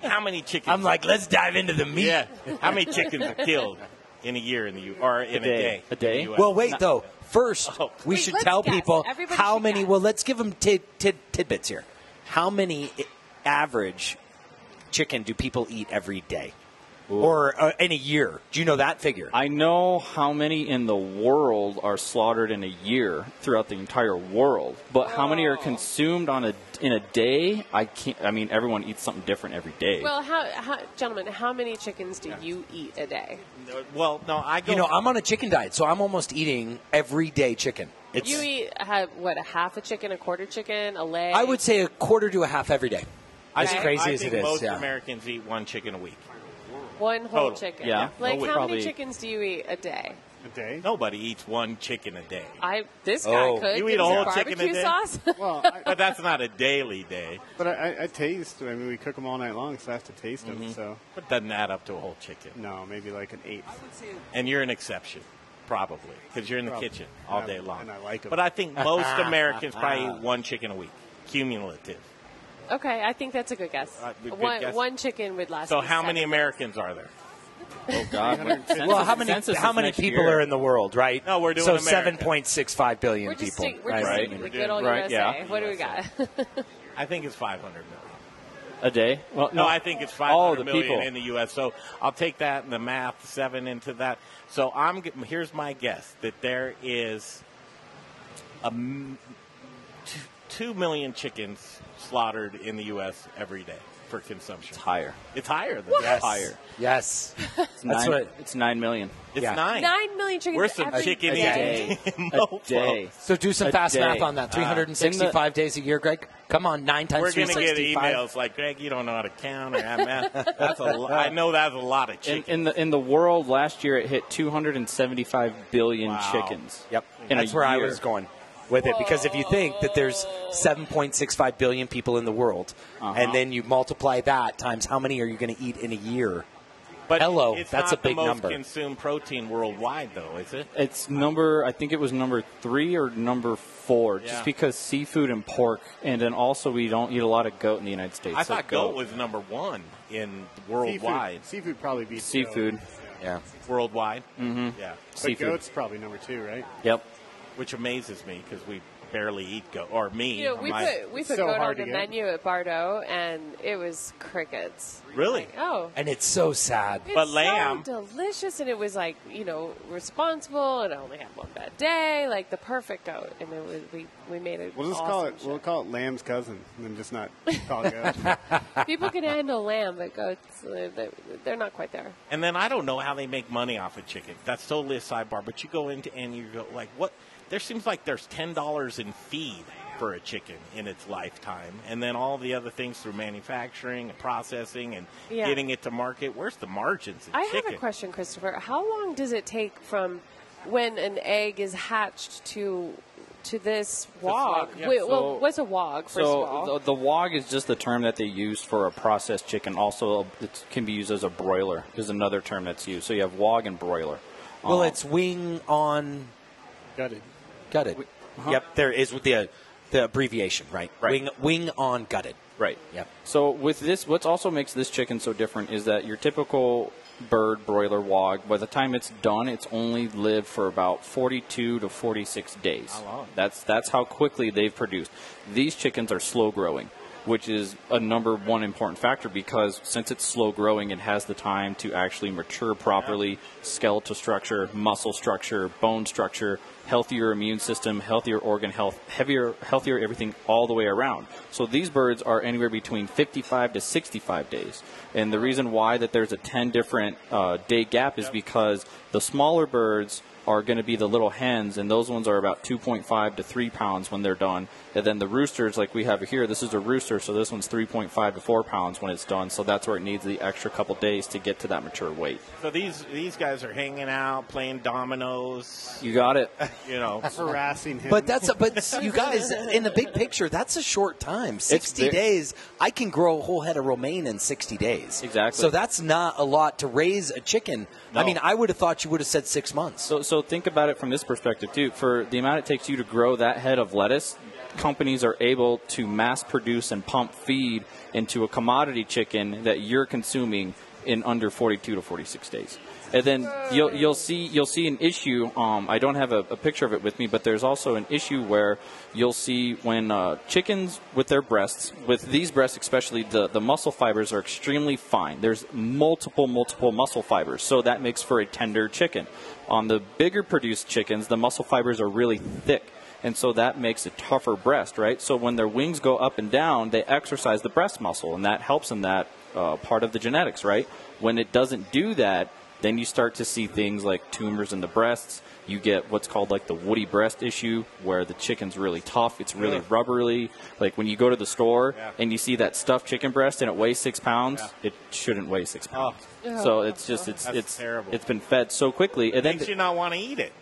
How many chickens? I'm like, let's dive into the meat. Yeah. How many chickens are killed in a year in the or in a day? A day? In the US? Well, wait, though. First, we should tell people how many. Well, let's give them tidbits here. How many average chicken do people eat every day? Or in a year? Do you know that figure? I know how many in the world are slaughtered in a year throughout the entire world, but how many are consumed in a day? I can't. I mean, everyone eats something different every day. Well, gentlemen, how many chickens do you eat a day? Well, no, I go. I'm on a chicken diet, so I'm almost eating every day chicken. You eat a half a chicken, a quarter chicken, a leg? I would say a quarter to a half every day. As crazy as it is. Most Americans eat one chicken a week. One whole Total. chicken. Yeah. Like, how many chickens do you eat a day? A day? Nobody eats one chicken a day. This guy could. You eat a whole chicken a barbecue day? sauce? Well, but that's not a daily day. But I taste. I mean, we cook them all night long, so I have to taste them. So. But it doesn't add up to a whole chicken. No, maybe like an eighth. And you're an exception, probably, because you're in the kitchen all day long. And I like them. But I think most Americans probably eat one chicken a week, cumulative. Okay, I think that's a good guess. Guess. One chicken would last. So me how 7 many days. Americans are there? Oh God! Well, how many people are in the world, right? No, we're doing so America. 7.65 billion We're just people. we're just sticking with good old USA. Yeah. What do we got? I think it's 500 million. A day? Well, No, I think it's 500 million in the U.S. So I'll take that and the math 7 into that. So here's my guess that there is 2 million chickens slaughtered in the U.S. every day for consumption. It's higher. It's higher than What? that. It's higher. Yes. It's 9 million. It's 9. 9 million chickens We're some every chicken day. A day. So do some A fast day. math on that. 365 days a year, Greg. Come on, 9 times We're going to get 365. emails like, Greg, you don't know how to count or have math. That's I know that's a lot of chicken. In the world last year, it hit 275 billion Wow. chickens. Yep. In That's a where I year. was going with it, because if you think that there's 7.65 billion people in the world, and then you multiply that times how many are you going to eat in a year? But Hello, it's that's not a big the most number. consumed protein worldwide, though, is it? It's I think it was number 3 or number 4, Yeah. just because seafood and pork, and then also we don't eat a lot of goat in the United States. I So thought goat was number 1 in worldwide. Seafood probably beats Seafood. goat. Yeah. Worldwide? Mm-hmm. Yeah. But Seafood. goat's probably number 2, right? Yep. Which amazes me because we barely eat goat. Or me. You know, we put so goat on hard the to get. menu at Bardo, and it was crickets. Really? Like, oh. And it's so sad. It's But lamb. so delicious, and it was like, responsible, and I only had one bad day, like the perfect goat, and it was we made it. We'll just awesome we'll call it lamb's cousin, and then just not call it goat. People can handle lamb, but goats, they're not quite there. And then I don't know how they make money off of chicken. That's totally a sidebar. But you go into and you go like, what? There seems like there's $10 in feed for a chicken in its lifetime, and then all the other things through manufacturing and processing and Yeah. getting it to market. Where's the margins in I chicken? have a question, Christopher. How long does it take from when an egg is hatched to this wog? yeah. Wait, So- well, what's a wog, first of all? So the wog is just the term that they use for a processed chicken. Also, it can be used as a broiler is another term that's used. So you have wog and broiler. Well, it's wing on Gutted. gutted. Yep, there is with the abbreviation, right? Right. Wing on gutted. Right. Yep. So with this, what also makes this chicken so different is that your typical bird broiler wog, by the time it's done, it's only lived for about 42 to 46 days. How long? That's how quickly they've produced. These chickens are slow growing, which is a number one important factor because since it's slow growing, it has the time to actually mature properly, skeletal structure, muscle structure, bone structure, healthier immune system, healthier organ health, healthier everything all the way around. So these birds are anywhere between 55 to 65 days. And the reason why that there's a 10 different day gap is because the smaller birds are going to be the little hens, and those ones are about 2.5 to 3 pounds when they're done. And then the roosters, like we have here, this is a rooster, so this one's 3.5 to 4 pounds when it's done. So that's where it needs the extra couple days to get to that mature weight. So these guys are hanging out, playing dominoes. You got it. Harassing him. But you guys, in the big picture, that's a short time. 60 days. I can grow a whole head of romaine in 60 days. Exactly. So that's not a lot to raise a chicken. No. I mean, I would have thought you would have said 6 months. So think about it from this perspective, too. For the amount it takes you to grow that head of lettuce, companies are able to mass produce and pump feed into a commodity chicken that you're consuming in under 42 to 46 days. And then you'll see an issue. I don't have a picture of it with me, but there's also an issue where you'll see when chickens with their breasts, with these breasts especially, the muscle fibers are extremely fine. There's multiple muscle fibers, so that makes for a tender chicken. On the bigger produced chickens, the muscle fibers are really thick. And so that makes a tougher breast, right? So when their wings go up and down, they exercise the breast muscle, and that helps in that part of the genetics, right? When it doesn't do that, then you start to see things like tumors in the breasts. You get what's called like the woody breast issue, where the chicken's really tough. It's really rubbery. Like when you go to the store and you see that stuffed chicken breast and it weighs 6 pounds, it shouldn't weigh 6 pounds. So it's just it's terrible. It's been fed so quickly, and Makes you not want to eat it.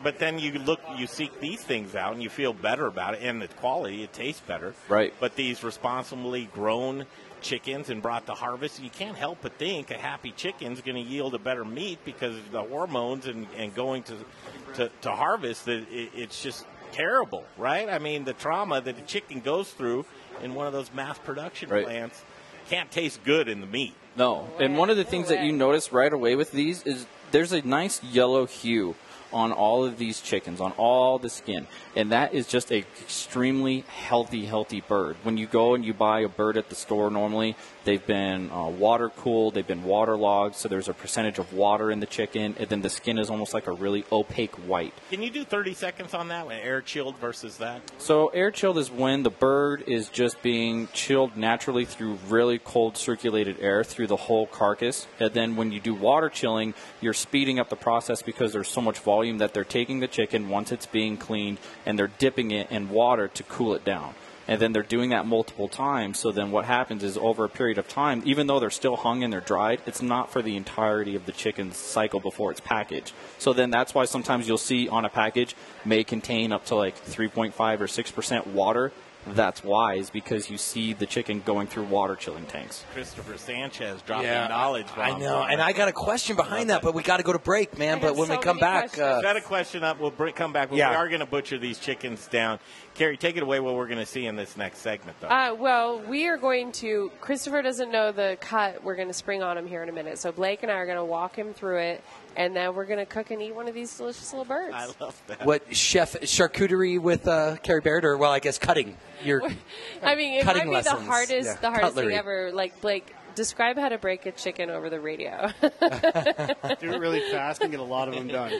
But then you seek these things out and you feel better about it, and the quality, it tastes better. Right. But these responsibly grown chickens and brought to harvest, you can't help but think a happy chicken's going to yield a better meat because of the hormones and going to harvest. It's just terrible, right? I mean, the trauma that a chicken goes through in one of those mass production plants can't taste good in the meat. No. And one of the things that you notice right away with these is there's a nice yellow hue on all of these chickens, on all the skin. And that is just an extremely healthy bird. When you go and you buy a bird at the store normally, they've been water cooled, they've been waterlogged, so there's a percentage of water in the chicken, and then the skin is almost like a really opaque white. Can you do 30 seconds on that, air chilled versus that? So air chilled is when the bird is just being chilled naturally through really cold circulated air through the whole carcass. And then when you do water chilling, you're speeding up the process because there's so much volume that they're taking the chicken once it's being cleaned and they're dipping it in water to cool it down. And then they're doing that multiple times. So then what happens is over a period of time, even though they're still hung and they're dried, it's not for the entirety of the chicken's cycle before it's packaged. So then that's why sometimes you'll see on a package may contain up to like 3.5 or 6% water. That's why, is because you see the chicken going through water chilling tanks. Christopher Sanchez dropping knowledge. I know, and I got a question behind that, but we got to go to break, man. But when we come back, got a question up. We'll come back. But we are going to butcher these chickens down. Carrie, take it away. What we're going to see in this next segment, though. Well, we are going to. Christopher doesn't know the cut. We're going to spring on him here in a minute. So Blake and I are going to walk him through it, and then we're going to cook and eat one of these delicious little birds. I love that. What, chef charcuterie with Carrie Baird, or I guess cutting? I mean, it might be lessons. the hardest Cutlery. thing ever. Like, Blake, describe how to break a chicken over the radio. Do it really fast and get a lot of them done.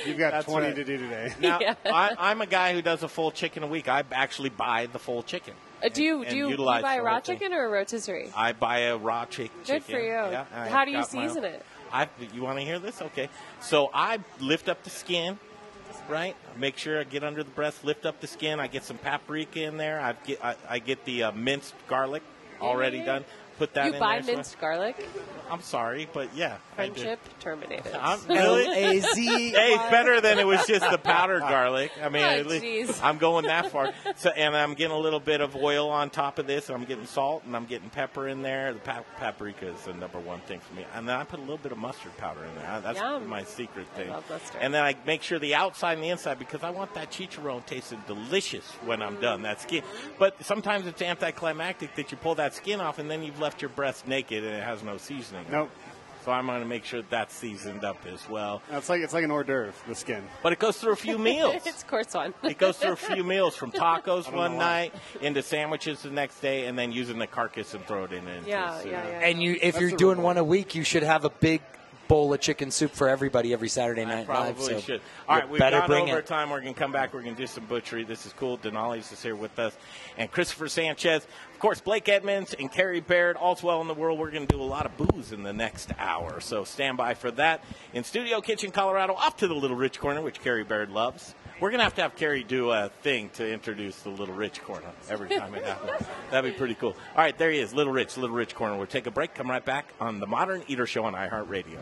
You've got 20 to do today. Now, I'm a guy who does a full chicken a week. I actually buy the full chicken. Do you buy a raw chicken or a rotisserie? I buy a raw chicken. Good for you. Yeah, how do you season it? You want to hear this? Okay. So I lift up the skin, right? Make sure I get under the breast, lift up the skin. I get some paprika in there. I get the minced garlic already done. Put that in there. You buy minced garlic? I'm sorry, but yeah. Friendship terminated. Really? L-A-Z. Hey, it's better than it was just the powdered garlic. I mean, Oh, at least geez. I'm going that far. So, and I'm getting a little bit of oil on top of this. I'm getting salt, and I'm getting pepper in there. The paprika is the number one thing for me. And then I put a little bit of mustard powder in there. That's my secret thing. I love mustard. And then I make sure the outside and the inside, because I want that chicharron tasting delicious when I'm done, that skin. But sometimes it's anticlimactic that you pull that skin off, and then you've left your breast naked, and it has no seasoning. Nope. So I'm going to make sure that's seasoned up as well. It's like an hors d'oeuvre, the skin. But it goes through a few meals. It's course one. It goes through a few meals, from tacos one night into sandwiches the next day, and then using the carcass and throw it in. Yeah. And if you're doing one a week, you should have a big bowl of chicken soup for everybody every Saturday night. Probably live, should. All right, we've better gone bring over it. time. We're going to come back. We're going to do some butchery. This is cool. Tonali's is here with us. And Christopher Sanchez. Of course, Blake Edmunds and Carrie Baird. All's well in the world. We're going to do a lot of booze in the next hour. So stand by for that. In Studio Kitchen, Colorado, off to the Little Rich Corner, which Carrie Baird loves. We're going to have Carrie do a thing to introduce the Little Rich Corner every time it happens. That'd be pretty cool. All right, there he is, Little Rich Corner. We'll take a break. Come right back on the Modern Eater Show on iHeartRadio.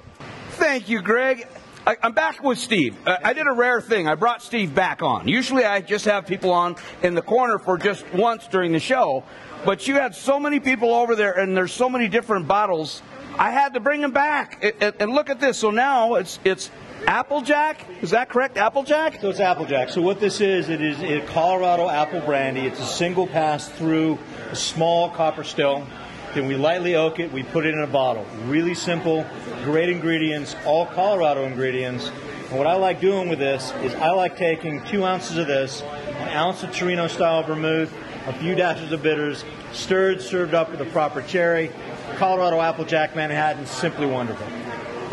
Thank you, Greg. I'm back with Steve. I did a rare thing. I brought Steve back on. Usually I just have people on in the corner for just once during the show, but you had so many people over there, and there's so many different bottles, I had to bring them back. And look at this. So now it's Applejack. Is that correct? Applejack? So it's Applejack. So what this is, it is a Colorado apple brandy. It's a single pass through a small copper still. Then we lightly oak it. We put it in a bottle. Really simple, great ingredients, all Colorado ingredients. And what I like doing with this is I like taking 2 ounces of this, an ounce of Torino-style vermouth, a few dashes of bitters, stirred, served up with a proper cherry. Colorado Applejack Manhattan, simply wonderful.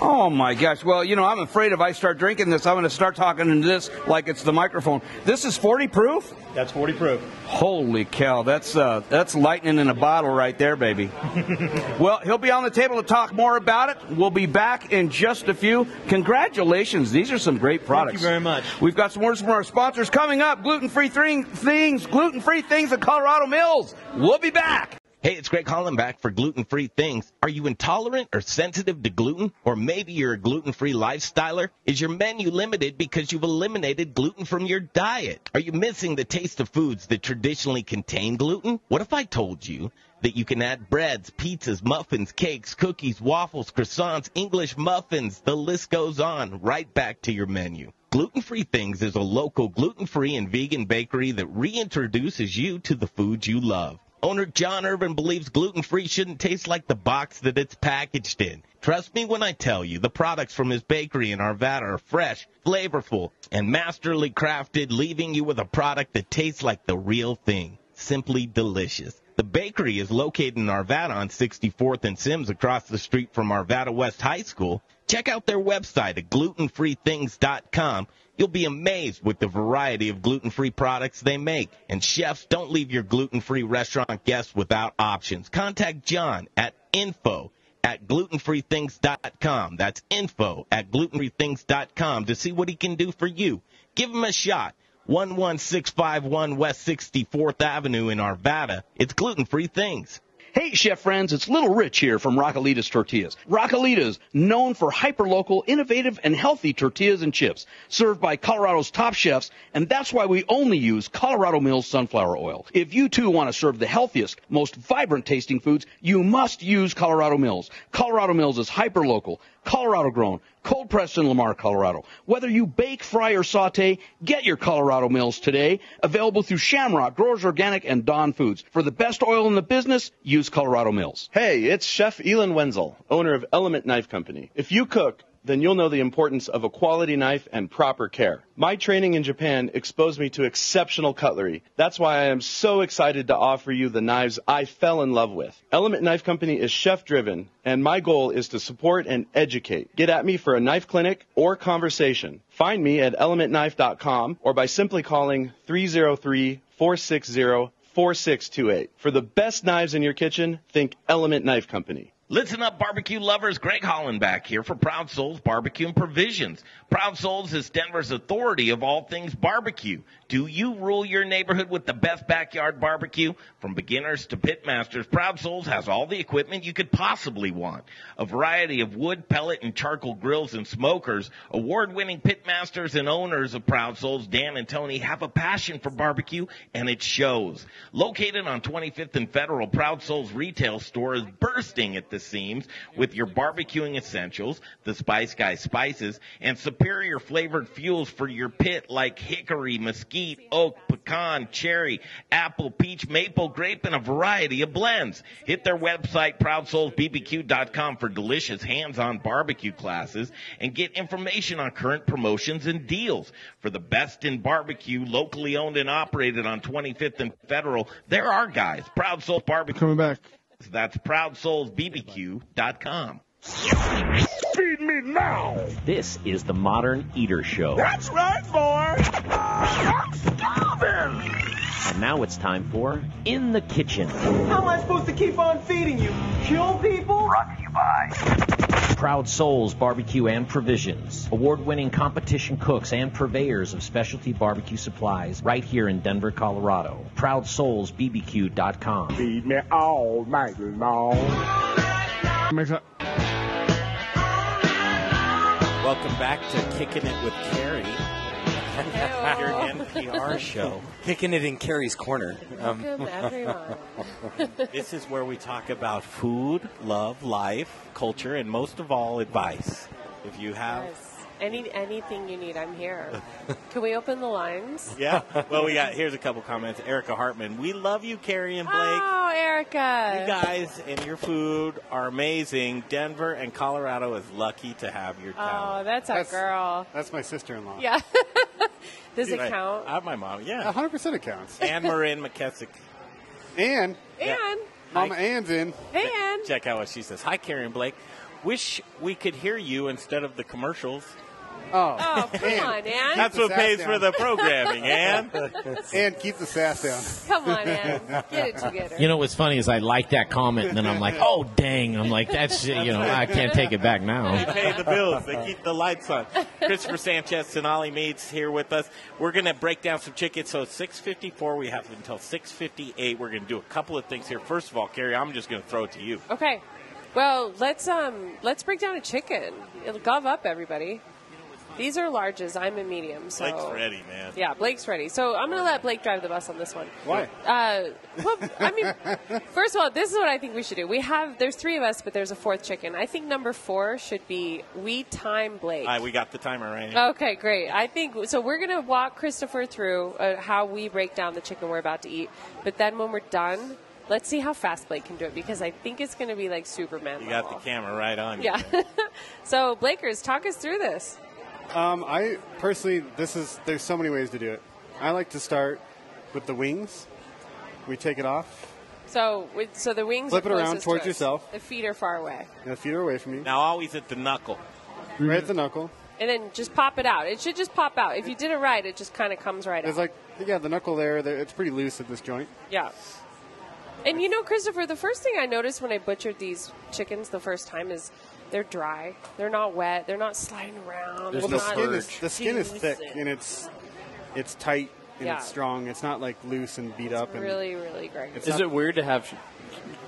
Oh, my gosh. Well, I'm afraid if I start drinking this, I'm going to start talking into this like it's the microphone. This is 40 proof? That's 40 proof. Holy cow. That's lightning in a bottle right there, baby. Well, he'll be on the table to talk more about it. We'll be back in just a few. Congratulations. These are some great products. Thank you very much. We've got some words from our sponsors coming up. Gluten-free things at Colorado Mills. We'll be back. Hey, it's Greg Hollenback for Gluten-Free Things. Are you intolerant or sensitive to gluten? Or maybe you're a gluten-free lifestyler? Is your menu limited because you've eliminated gluten from your diet? Are you missing the taste of foods that traditionally contain gluten? What if I told you that you can add breads, pizzas, muffins, cakes, cookies, waffles, croissants, English muffins, the list goes on, right back to your menu? Gluten-Free Things is a local gluten-free and vegan bakery that reintroduces you to the foods you love. Owner John Irvin believes gluten-free shouldn't taste like the box that it's packaged in. Trust me when I tell you, the products from his bakery in Arvada are fresh, flavorful, and masterly crafted, leaving you with a product that tastes like the real thing. Simply delicious. The bakery is located in Arvada on 64th and Sims across the street from Arvada West High School. Check out their website at glutenfreethings.com. You'll be amazed with the variety of gluten-free products they make. And chefs, don't leave your gluten-free restaurant guests without options. Contact John at info@glutenfreethings.com. That's info@glutenfreethings.com to see what he can do for you. Give him a shot. 11651 West 64th Avenue in Arvada. It's Gluten-Free Things. Hey, chef friends, it's Little Rich here from Raquelitas Tortillas. Raquelitas, known for hyper-local, innovative, and healthy tortillas and chips, served by Colorado's top chefs, and that's why we only use Colorado Mills sunflower oil. If you, too, want to serve the healthiest, most vibrant-tasting foods, you must use Colorado Mills. Colorado Mills is hyper-local, Colorado-grown, cold-pressed in Lamar, Colorado. Whether you bake, fry, or saute, get your Colorado Mills today. Available through Shamrock, Growers Organic, and Dawn Foods. For the best oil in the business, use Colorado Mills. Hey, it's Chef Elon Wenzel, owner of Element Knife Company. If you cook, then you'll know the importance of a quality knife and proper care. My training in Japan exposed me to exceptional cutlery. That's why I am so excited to offer you the knives I fell in love with. Element Knife Company is chef-driven, and my goal is to support and educate. Get at me for a knife clinic or conversation. Find me at elementknife.com or by simply calling 303-460-4628. For the best knives in your kitchen, think Element Knife Company. Listen up, barbecue lovers. Greg Hollenback here for Proud Souls Barbecue and Provisions. Proud Souls is Denver's authority of all things barbecue. Do you rule your neighborhood with the best backyard barbecue? From beginners to pit masters, Proud Souls has all the equipment you could possibly want. A variety of wood, pellet, and charcoal grills and smokers. Award-winning pit masters and owners of Proud Souls, Dan and Tony, have a passion for barbecue, and it shows. Located on 25th and Federal, Proud Souls retail store is bursting at the seams with your barbecuing essentials, the Spice Guy spices, and superior flavored fuels for your pit like hickory, mesquite, oak, pecan, cherry, apple, peach, maple, grape, and a variety of blends. Hit their website, ProudSoulsBBQ.com, for delicious hands-on barbecue classes and get information on current promotions and deals. For the best in barbecue, locally owned and operated on 25th and Federal, there are guys. Proud Souls Barbecue. Coming back. That's ProudSoulsBBQ.com. Feed me now! This is the Modern Eater Show. That's right, boy! I'm starving! And now it's time for In the Kitchen. How am I supposed to keep on feeding you? Kill people? Brought to you by Proud Souls Barbecue and Provisions. Award-winning competition cooks and purveyors of specialty barbecue supplies right here in Denver, Colorado. ProudSoulsBBQ.com. Feed me all night long. Welcome back to Kicking It with Carrie. Your NPR show. Kicking it in Carrie's corner. Welcome, everyone. This is where we talk about food, love, life, culture, and most of all, advice. If you have... Yes. Anything you need, I'm here. Can we open the lines? Yeah. Well, here's a couple comments. Erica Hartman, we love you, Carrie and Blake. Oh, Erica. You guys and your food are amazing. Denver and Colorado is lucky to have your town. Oh, that's our girl. That's my sister-in-law. Yeah. Does it Right. count? I have my mom, yeah. 100% it counts. Anne Marin McKessick. Anne. Anne. Mama Anne's in. Hey, Anne. Check out what she says. Hi, Carrie and Blake. Wish we could hear you instead of the commercials. Oh, come on, Ann. That's what pays for the programming, Ann. And keep the sass down. Come on, Ann. Get it together. You know what's funny is I like that comment, and then I'm like, oh, dang. I'm like, that's, I can't take it back now. They pay the bills. They keep the lights on. Christopher Sanchez, Tonali Meats here with us. We're going to break down some chicken. So it's 6:54. We have until 6:58. We're going to do a couple of things here. First of all, Carrie, I'm just going to throw it to you. Okay. Well, let's break down a chicken. It'll gov up, everybody. These are larges. I'm a medium. So. Blake's ready, man. Yeah, Blake's ready. So I'm going to let Blake drive the bus on this one. Why? Well, I mean, first of all, this is what I think we should do. There's three of us, but there's a fourth chicken. I think number 4 should be we time Blake. We got the timer right. Okay, great. I think so. We're going to walk Christopher through how we break down the chicken we're about to eat. But then when we're done, Let's see how fast Blake can do it, because I think it's going to be like Superman. You got the camera right on you. Yeah. So, Blakers, talk us through this. I personally, there's so many ways to do it. I like to start with the wings. We take it off. So the wings Flip are it around closest towards to us. yourself. The feet are far away. The feet are away from you. Now always at the knuckle. Right at the knuckle. And then just pop it out. It should just pop out. If you did it right, it just kind of comes right There's out. the knuckle there. It's pretty loose at this joint. Yeah. And you know, Christopher, the first thing I noticed when I butchered these chickens the first time is they're dry. They're not wet. They're not sliding around. Well, the skin is thick and it's tight and Yeah. it's strong. It's not like loose and beat up. And Really, really great. Is it weird to have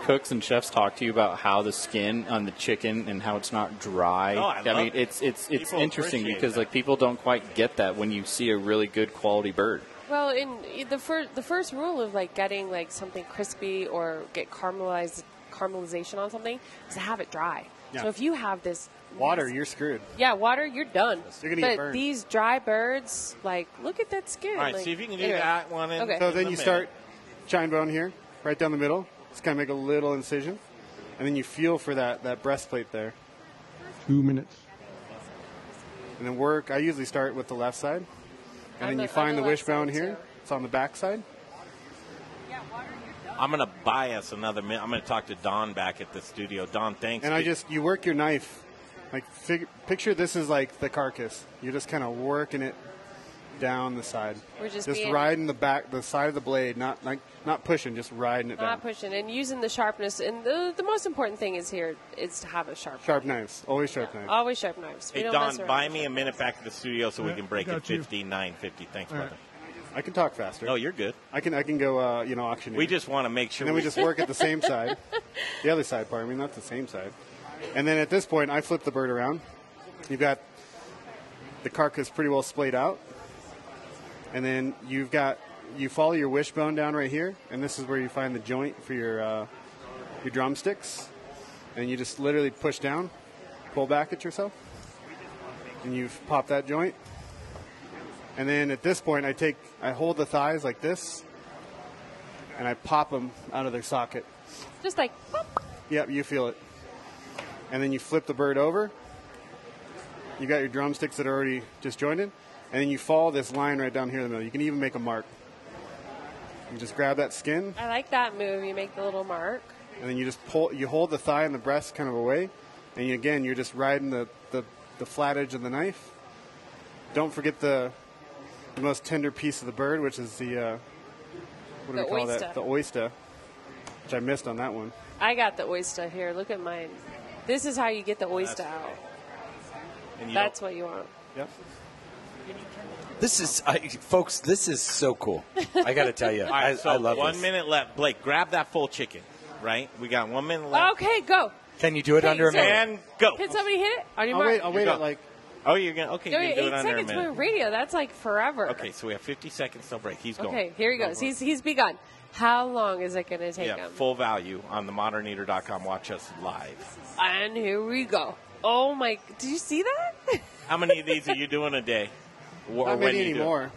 cooks and chefs talk to you about how the skin on the chicken and how it's not dry? Oh, I love mean, it. it's People interesting appreciate because that. like people don't quite get that when you see a really good quality bird. Well, in the first rule of like getting like something crispy or get caramelization on something is to have it dry. Yeah. So if you have this Water, you're screwed. Yeah, water, you're done. You're gonna but get burned. these dry birds, like, look at that skin. All right, like, see if you can do anyway. that one. Okay. So then you start chine bone here, right down the middle. Just kind of make a little incision. And then you feel for that breastplate there. 2 minutes. And then work. I usually start with the left side. And then you I'm find the the left wishbone side, here. too. It's on the back side. I'm going to buy us another minute. I'm going to talk to Don back at the studio. Don, thanks. And you work your knife. Like, picture this is like the carcass. You're just kind of working it down the side. We're just riding the side of the blade, not pushing, just riding it down. Not pushing and using the sharpness. And the most important thing is here is to have a sharp Knives. Always sharp knives. Always sharp knives. We Hey, don't Don, mess around. buy me a minute back at the studio so we Yeah, can break I at got you. 59.50. Thanks, brother. I can talk faster. No, you're good. I can go auctioneer. We just want to make sure And then we just work at the same side. The other side, pardon me, not the same side. And then at this point, I flip the bird around. You've got the carcass pretty well splayed out. And then you follow your wishbone down right here, and this is where you find the joint for your drumsticks. And you just literally push down, pull back at yourself, and you pop that joint. And then at this point, I hold the thighs like this, and I pop them out of their socket. Just like, pop. Yep, you feel it. And then you flip the bird over. You got your drumsticks that are already disjointed, and then you follow this line right down here in the middle. You can even make a mark. You just grab that skin, I like that move. You make the little mark. and then you just pull. You hold the thigh and the breast kind of away, and you're just riding the flat edge of the knife. Don't forget the most tender piece of the bird, which is the what do The we call oyster. that? The oyster, which I missed on that one. I got the oyster here. Look at mine. This is how you get the oyster out. That's what you want. Yep. This is, folks, this is so cool. I got to tell you. All right, so I love 1 this. minute left. Blake, grab that full chicken, right? We got 1 minute left. Okay, go. Can you do it under a minute? And go. Can somebody hit it? On your I'll mark. wait. I'll wait Go. at like. Oh, you're going to, okay, No, you can do it 8 under a seconds minute. for radio. That's like forever. Okay, so we have 50 seconds till break. He's going. Okay, here he goes. He's begun. How long is it going to take Yeah, him? full value on themoderneater.com. Watch us live. And here we go. Oh my! Did you see that? How many of these are you doing a day? Or Not when many you do it? anymore.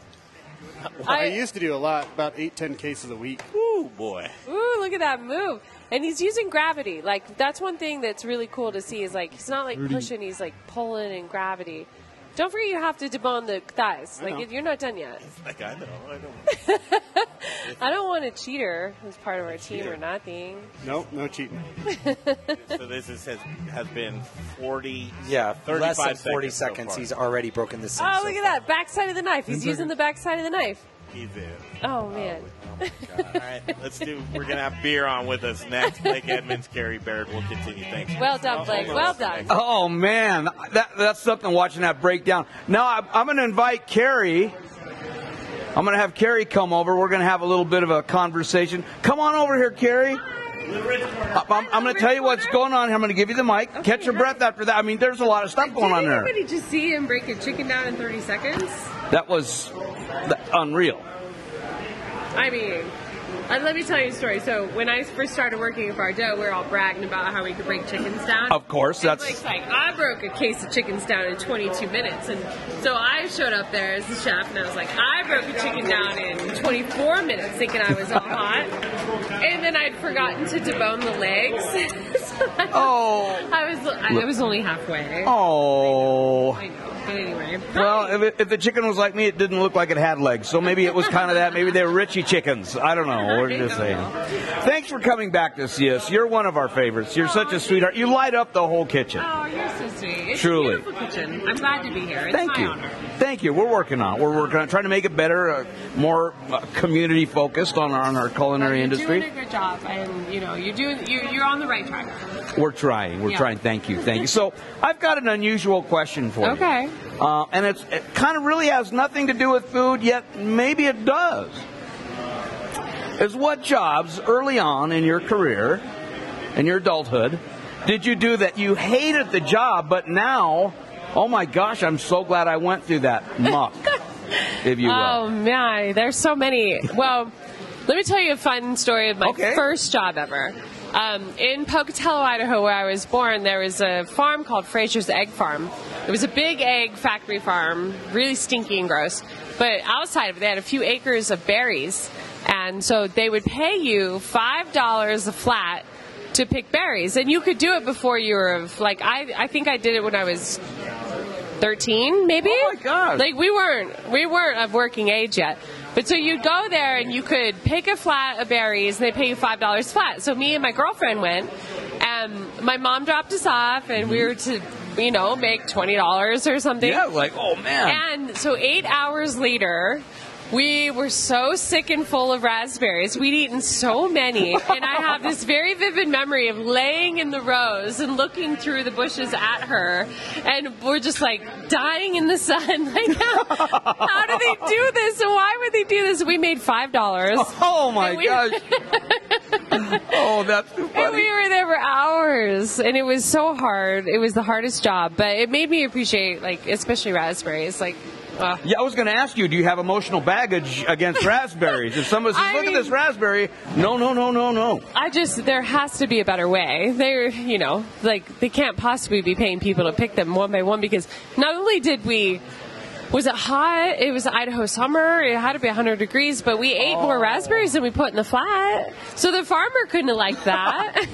I used to do a lot, about 8-10 cases a week. Ooh, boy. Ooh, look at that move. And he's using gravity. Like, that's one thing that's really cool to see is, like, he's not, like, pushing. He's, like, pulling in gravity. Don't forget you have to debone the thighs. I know. Like, you're not done yet. Like, I know. I don't want a cheater who's part of our team or nothing. Nope, no cheating. So this has been 40. Yeah, 35 less than 40 so seconds. far. He's already broken this. Oh, look at that. Backside of the knife. He's using the backside of the knife. He's in. Oh, man. All right, we're going to have beer on with us next. Blake Edmunds, Carrie Baird. We'll continue. Thanks. Well done, Blake. Well done. Oh, man. That's something watching that breakdown. Now, I'm going to invite Carrie. I'm going to have Carrie come over. We're going to have a little bit of a conversation. Come on over here, Carrie. I'm going to tell you what's going on. I'm going to give you the mic. Okay, Catch your breath after that. I mean, there's a lot of stuff going on Did there. anybody just see him break a chicken down in 30 seconds? That was unreal. I mean, Let me tell you a story. So when I first started working at Bardot, we were all bragging about how we could break chickens down. Of course, and that's... Blake's like, I broke a case of chickens down in 22 minutes. And so I showed up there as the chef, and I was like, I broke a chicken down in 24 minutes, thinking I was all hot. And then I'd forgotten to debone the legs. So I was only halfway. Oh. I know. But anyway. Well, if the chicken was like me, it didn't look like it had legs. So maybe it was kind of that. Maybe they were Richie chickens. I don't know. We're just saying. Thanks for coming back to see us. You're one of our favorites. You're such a sweetheart. You light up the whole kitchen. Oh, you're so sweet. It's Truly. a beautiful kitchen. I'm glad to be here. It's Thank my you. honor. Thank you. We're working on it. We're working on trying to make it better, more community focused on our culinary industry. You're doing a good job, and you're on the right track. We're trying. We're Yeah. trying. Thank you. Thank you. So I've got an unusual question for you. Okay. And it kind of really has nothing to do with food, yet maybe it does. Is what jobs early on in your career, in your adulthood, did you do that you hated the job, but now, oh my gosh, I'm so glad I went through that muck, if you will. Oh, man. There's so many. Well, let me tell you a fun story of my first job ever. In Pocatello, Idaho, where I was born, there was a farm called Fraser's Egg Farm. It was a big egg factory farm, really stinky and gross. But outside of it, they had a few acres of berries. And so they would pay you $5 a flat to pick berries. And you could do it before you were of, like, I think I did it when I was 13, maybe? Oh, my God. Like, we weren't of working age yet. But so you'd go there and you could pick a flat of berries and they pay you $5 flat. So me and my girlfriend went, and my mom dropped us off, and we were to, make $20 or something. Yeah, like, oh, man. And so 8 hours later, we were so sick and full of raspberries. We'd eaten so many. And I have this very vivid memory of laying in the rows and looking through the bushes at her. And we're just like dying in the sun. Like, how do they do this? And why would they do this? We made $5. Oh, my gosh. Oh, that's too funny. And we were there for hours. And it was so hard. It was the hardest job. But it made me appreciate, like, especially raspberries. Like, yeah, I was going to ask you, do you have emotional baggage against raspberries? If someone says, look at this raspberry, no. There has to be a better way. They can't possibly be paying people to pick them one by one, because not only was it hot, it was Idaho summer, it had to be 100 degrees, but we ate more raspberries than we put in the flat. So the farmer couldn't have liked that.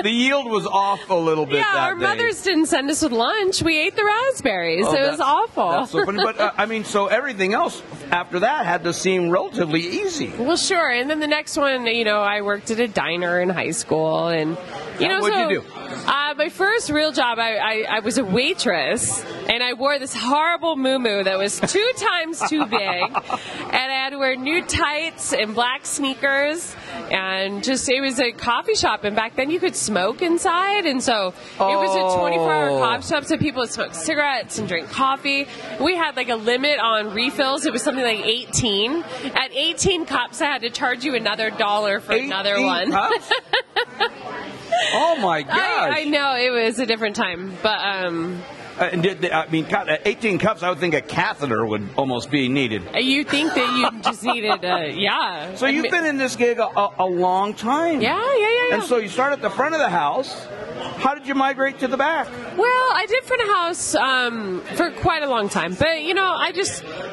The yield was off a little bit that our day. mothers didn't send us with lunch. We ate the raspberries. Oh, it was awful. That's so funny. But, so everything else after that had to seem relatively easy. Well, sure. And then the next one, I worked at a diner in high school. And, what'd you do? My first real job, I was a waitress, and I wore this horrible muumuu that was 2 times too big, and I had to wear nude tights and black sneakers, and it was a coffee shop, and back then you could smoke inside, and so it was a 24-hour coffee shop, so people would smoke cigarettes and drink coffee. We had like a limit on refills. It was something like 18. At 18 cups, I had to charge you another $1 for another one. Cups? Oh my gosh! I know, it was a different time, but 18 cups. I would think a catheter would almost be needed. You think that you just needed, yeah. So you've been in this gig a long time. Yeah. And so you start at the front of the house. How did you migrate to the back? Well, I did front of house for quite a long time, but I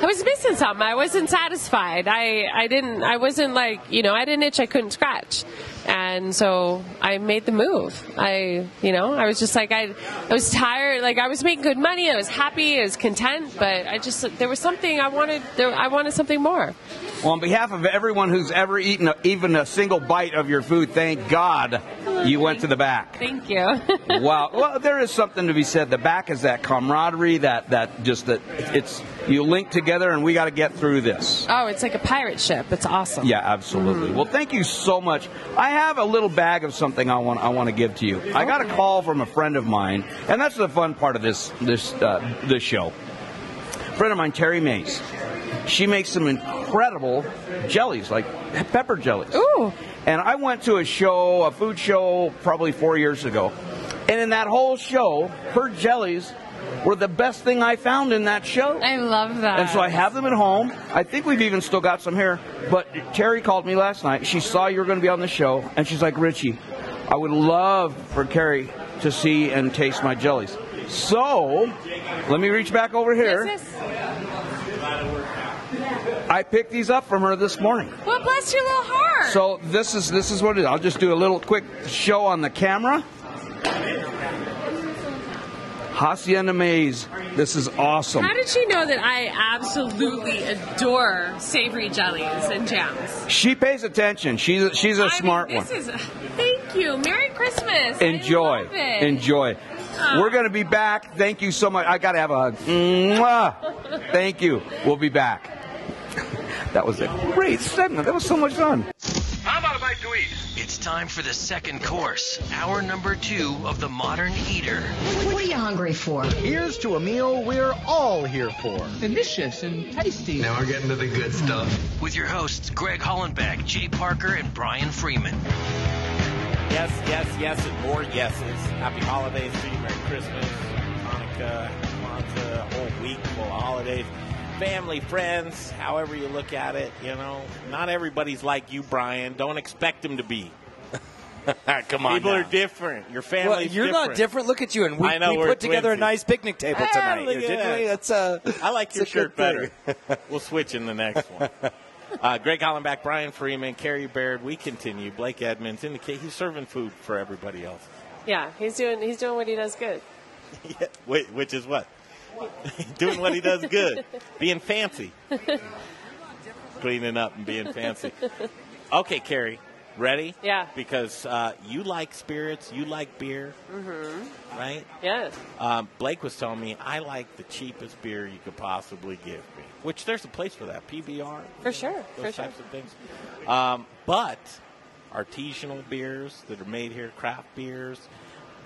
was missing something. I wasn't satisfied. I wasn't like, I didn't itch I couldn't scratch. And so I made the move. I was just like, I was tired. Like, I was making good money. I was happy. I was content. But there was something I wanted. I wanted something more. Well, on behalf of everyone who's ever eaten even a single bite of your food, thank God you went to the back. Thank you. Wow. Well, there is something to be said. The back is that camaraderie, it's you link together, and we got to get through this. Oh, it's like a pirate ship. It's awesome. Yeah, absolutely. Mm-hmm. Well, thank you so much. I have a little bag of something I want to give to you. I got a call from a friend of mine, and that's the fun part of this show. A friend of mine, Terry Mays. She makes some incredible jellies, like pepper jellies. Ooh. And I went to a food show, probably 4 years ago. And in that whole show, her jellies were the best thing I found in that show. I love that. And so I have them at home. I think we've even still got some here. But Terry called me last night. She saw you were going to be on the show, and she's like, Richie, I would love for Carrie to see and taste my jellies. So, let me reach back over here. I picked these up from her this morning. Well, bless your little heart. So this is what it is. I'll just do a little quick show on the camera. Hacienda Maize. This is awesome. How did she know that I absolutely adore savory jellies and jams? She pays attention. She's a smart one. Thank you. Merry Christmas. Enjoy. I love it. Enjoy. We're going to be back. Thank you so much. I got to have a hug. Mwah. Thank you. We'll be back. That was a great segment. That was so much fun. How about a bite to eat? It's time for the second course, hour number 2 of The Modern Eater. What are you hungry for? Here's to a meal we're all here for. Delicious and tasty. Now we're getting to the good stuff. With your hosts, Greg Hollenback, Jay Parker, and Brian Freeman. Yes, yes, yes, and more yeses. Happy holidays to you. Merry Christmas, Hanukkah, Kwanzaa, a whole week full of holidays. Family, friends, however you look at it, you know. Not everybody's like you, Brian. Don't expect them to be. Come on. People now. are different. Your family's you're different. not different. Look at you. And we I know, put together a twinsies. nice picnic table tonight. Look at Didn't we? that. I like your that's a shirt good better. We'll switch in the next one. Greg Hollenback, Brian Freeman, Carrie Baird. We continue. Blake Edmunds indicate he's serving food for everybody else. Yeah, he's doing what he does good. Yeah, which is what? Doing what he does good. Being fancy. Cleaning up and being fancy. Okay, Carrie. Ready? Yeah. Because you like spirits, you like beer, right? Yes. Blake was telling me I like the cheapest beer you could possibly give me, which there's a place for that, PBR. For sure. Those For types sure. of things. But artisanal beers that are made here, craft beers,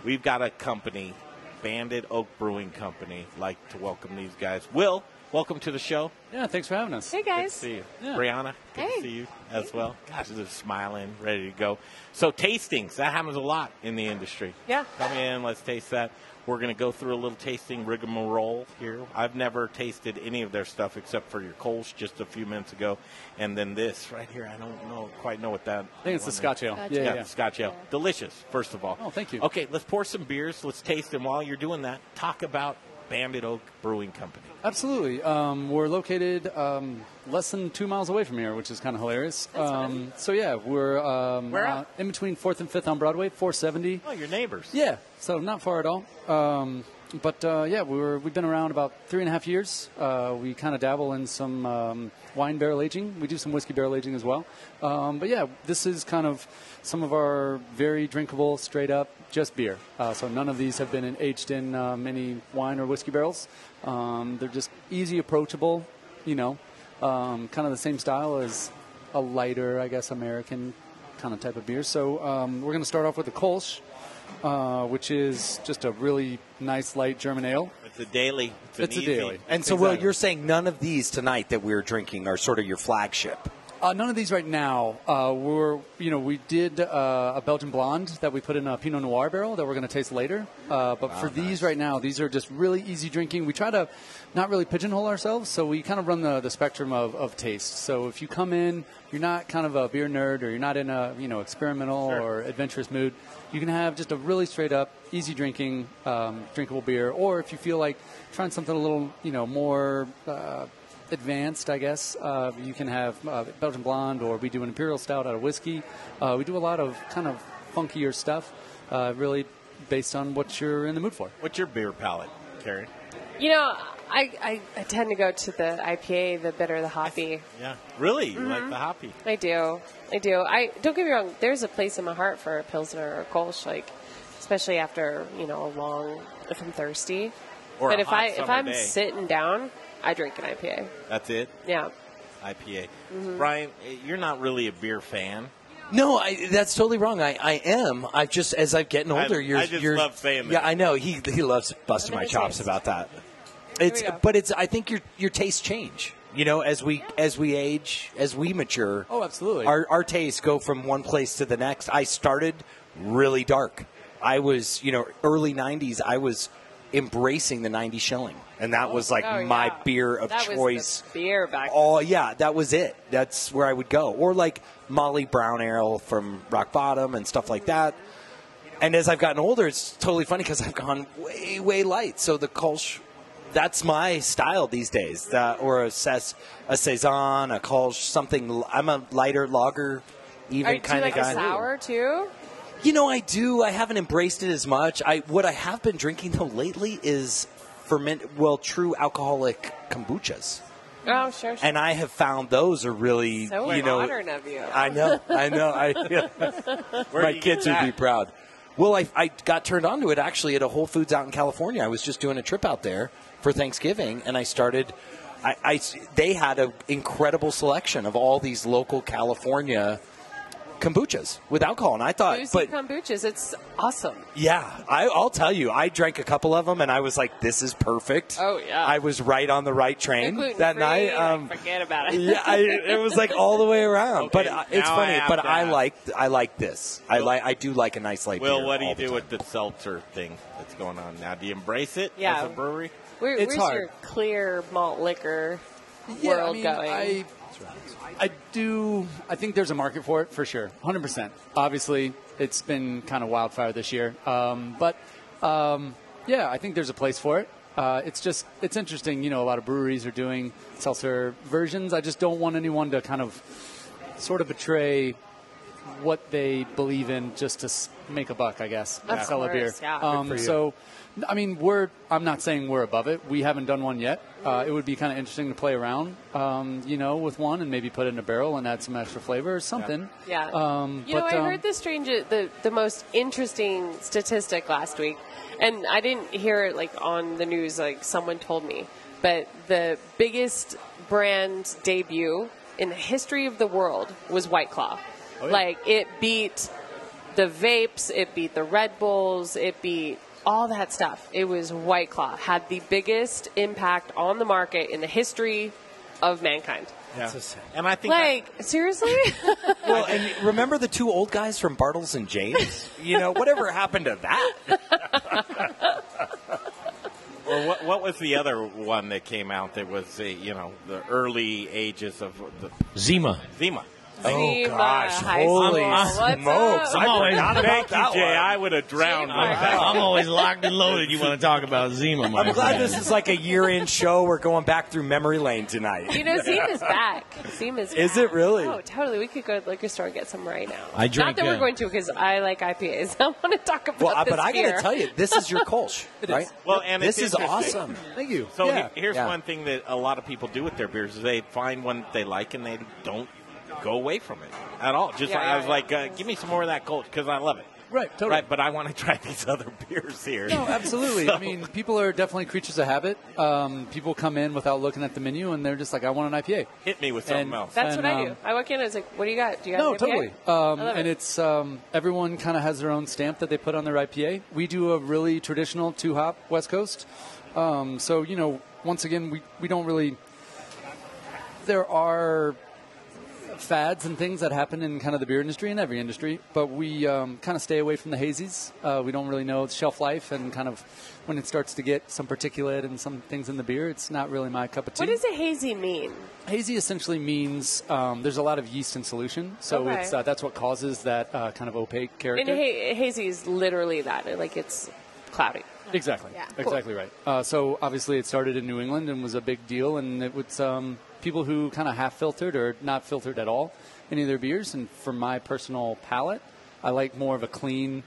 we've got a company, Bandit Oak Brewing Company, like to welcome these guys. Will, welcome to the show. Yeah, thanks for having us. Hey, Good to guys. see you. Yeah. Brianna, good to see you as well. Gosh, they're smiling, ready to go. So tastings, that happens a lot in the industry. Yeah. Come in, let's taste that. We're going to go through a little tasting rigmarole here. I've never tasted any of their stuff except for your Kolsch just a few minutes ago. And then this right here, I don't quite know what that I think it's the Scotch Ale. Yeah, Scotch Ale. Delicious, first of all. Oh, thank you. Okay, let's pour some beers. Let's taste them. While you're doing that, talk about Bandit Oak Brewing Company. Absolutely. We're located less than 2 miles away from here, which is kind of hilarious. So, yeah, we're Where at? in between 4th and 5th on Broadway, 470. Oh, your neighbors. Yeah, so not far at all. Yeah, we've been around about 3.5 years. We kind of dabble in some wine barrel aging. We do some whiskey barrel aging as well. But yeah, this is kind of some of our very drinkable, straight up, just beer. So none of these have been aged in any wine or whiskey barrels. They're just easy, approachable, kind of the same style as a lighter, I guess, American kind of type of beer. So we're going to start off with the Kolsch. Which is just a really nice light German ale. It's a daily. It's a daily. And so, Will, you're saying none of these tonight that we're drinking are sort of your flagship? None of these right now. We did a Belgian blonde that we put in a Pinot Noir barrel that we're going to taste later. These right now, these are just really easy drinking. We try to not really pigeonhole ourselves, so we kind of run the spectrum of taste. So if you come in, you're not kind of a beer nerd, or you're not in a experimental or adventurous mood, you can have just a really straight up, easy drinking, drinkable beer. Or if you feel like trying something a little, more advanced, I guess, you can have Belgian blonde, or we do an imperial stout out of whiskey. We do a lot of kind of funkier stuff, really based on what you're in the mood for. What's your beer palate, Carrie? I tend to go to the IPA, the bitter, the hoppy. Yeah, really? You like the hoppy? I do. Don't get me wrong. There's a place in my heart for a Pilsner or a Kolsch, especially after if I'm thirsty. Or but a if hot I'm summer day. sitting down, I drink an IPA. That's it? Yeah. IPA. Brian, you're not really a beer fan. No, that's totally wrong. I am. I've just, as I've getting older, I just love saying that. Yeah, I know. He loves busting my chops about that. I think your tastes change. As we age, as we mature. Oh, absolutely. Our tastes go from one place to the next. I started really dark. I was, early 90s, I was embracing the 90 shilling. And that was like my beer of that choice. Was the beer back then. Oh, yeah, that was it. That's where I would go. Or like Molly Brown Ale from Rock Bottom and stuff like that. And as I've gotten older, it's totally funny because I've gone way, way light. So the Kolsch, that's my style these days. Or a Saison, a Kolsch, something. I'm a lighter lager even kind of guy. Do you like a sour too? You know, I do. I haven't embraced it as much. What I have been drinking, though, lately is true alcoholic kombuchas. Oh, sure. And I have found those are really, so modern of you. I know. My kids would be proud. Well, I got turned on to it actually at a Whole Foods out in California. I was just doing a trip out there for Thanksgiving, and I started. They had an incredible selection of all these local California kombuchas with alcohol, and I thought, boozy kombuchas, it's awesome. Yeah, I'll tell you, I drank a couple of them, and I was like, "This is perfect." Oh yeah, I was right on the right train that night. Forget about it. Yeah, it was like all the way around. Okay, but it's funny. But I like this. I do like a nice light beer. Will, what do you do with the seltzer thing that's going on now? Do you embrace it as a brewery? Where's your clear malt liquor world going? I do. I think there's a market for it for sure, 100%. Obviously, it's been kind of wildfire this year, but I think there's a place for it. It's interesting. You know, a lot of breweries are doing seltzer versions. I just don't want anyone to kind of sort of betray what they believe in just to make a buck, I guess. Sell a beer. Yeah. So, I mean, I'm not saying we're above it. We haven't done one yet. It would be kind of interesting to play around, with one and maybe put it in a barrel and add some extra flavor or something. Yeah. I heard the most interesting statistic last week, and I didn't hear it like on the news, like someone told me, but the biggest brand debut in the history of the world was White Claw. Oh, yeah. Like, it beat the vapes, it beat the Red Bulls, it beat all that stuff. It was White Claw. Had the biggest impact on the market in the history of mankind. Yeah. And I think seriously? Well, and remember the two old guys from Bartles and James? Whatever happened to that? Or what was the other one that came out that was, the early ages of the Zima. Oh, gosh. Holy smokes. I'm always Thank you, Jay. I would have drowned with that. I'm always locked and loaded. You want to talk about Zima, my I'm glad this is like a year-end show. We're going back through memory lane tonight. Zima's back. Is it really? Oh, totally. We could go to the liquor store and get some right now. Not that we're going to, because I like IPAs. I want to talk about this but I got beer. to tell you, this is your Kolsch, right? Well, and this is awesome. Thank you. So here's one thing that a lot of people do with their beers: is they find one that they like and they don't go away from it at all. I was like, give me some more of that Kolsch because I love it. Right, totally. Right, but I want to try these other beers here. No, absolutely. I mean, people are definitely creatures of habit. People come in without looking at the menu, and they're just like, I want an IPA. Hit me with something else. That's what I do. I walk in, I was like, what do you got? Do you got an IPA? Totally. And it's everyone kind of has their own stamp that they put on their IPA. We do a really traditional 2-hop West Coast. So, once again, we don't really – there are – fads and things that happen in kind of the beer industry and every industry, but we kind of stay away from the hazies. We don't really know its shelf life, and kind of when it starts to get some particulate and some things in the beer, it's not really my cup of tea. What does a hazy mean? Hazy essentially means there's a lot of yeast in solution, so it's that's what causes that kind of opaque character. And hazy is literally that, like it's cloudy. Exactly. Yeah, exactly right. So obviously it started in New England and was a big deal, and it was people who kind of half filtered or not filtered at all any of their beers. And for my personal palate, I like more of a clean,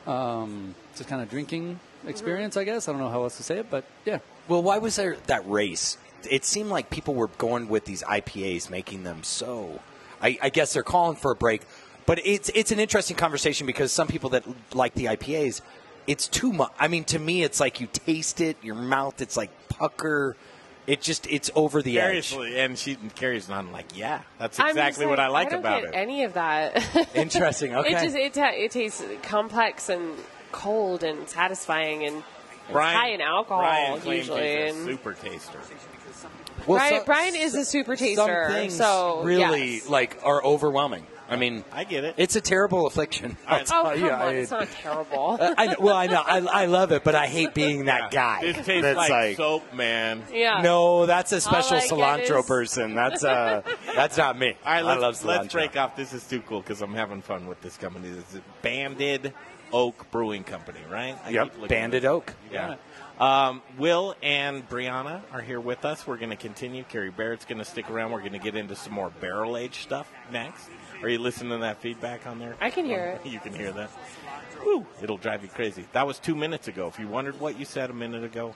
just kind of drinking experience, I guess. I don't know how else to say it, but yeah. Well, why was there that race? It seemed like people were going with these IPAs, making them so. I guess they're calling for a break, but it's an interesting conversation because some people that like the IPAs, it's too much. I mean, to me, it's like you taste it, your mouth, it's like pucker. It's over the edge. And Carrie's not like, that's exactly what I like about it. I don't get any of that. Interesting. Okay. It tastes complex and cold and satisfying and high in alcohol Brian usually. He's a super taster. Well, Brian is a super taster. Some things so really are overwhelming. I mean, I get it. It's a terrible affliction. Oh, come on. It's not terrible. I know. I love it, but I hate being that guy. It tastes that's like soap, man. Yeah. No, that's a special All I get cilantro is- person. That's not me. All right, I love cilantro. let's break off. This is too cool because I'm having fun with this company. This is Banded Oak Brewing Company, right? I keep looking Banded at it. Oak. Yeah. Will and Brianna are here with us. We're going to continue. Carrie Baird's going to stick around. We're going to get into some more barrel-aged stuff next. Are you listening to that feedback on there? I can hear it. You can hear that. Woo, it'll drive you crazy. That was 2 minutes ago. If you wondered what you said a minute ago,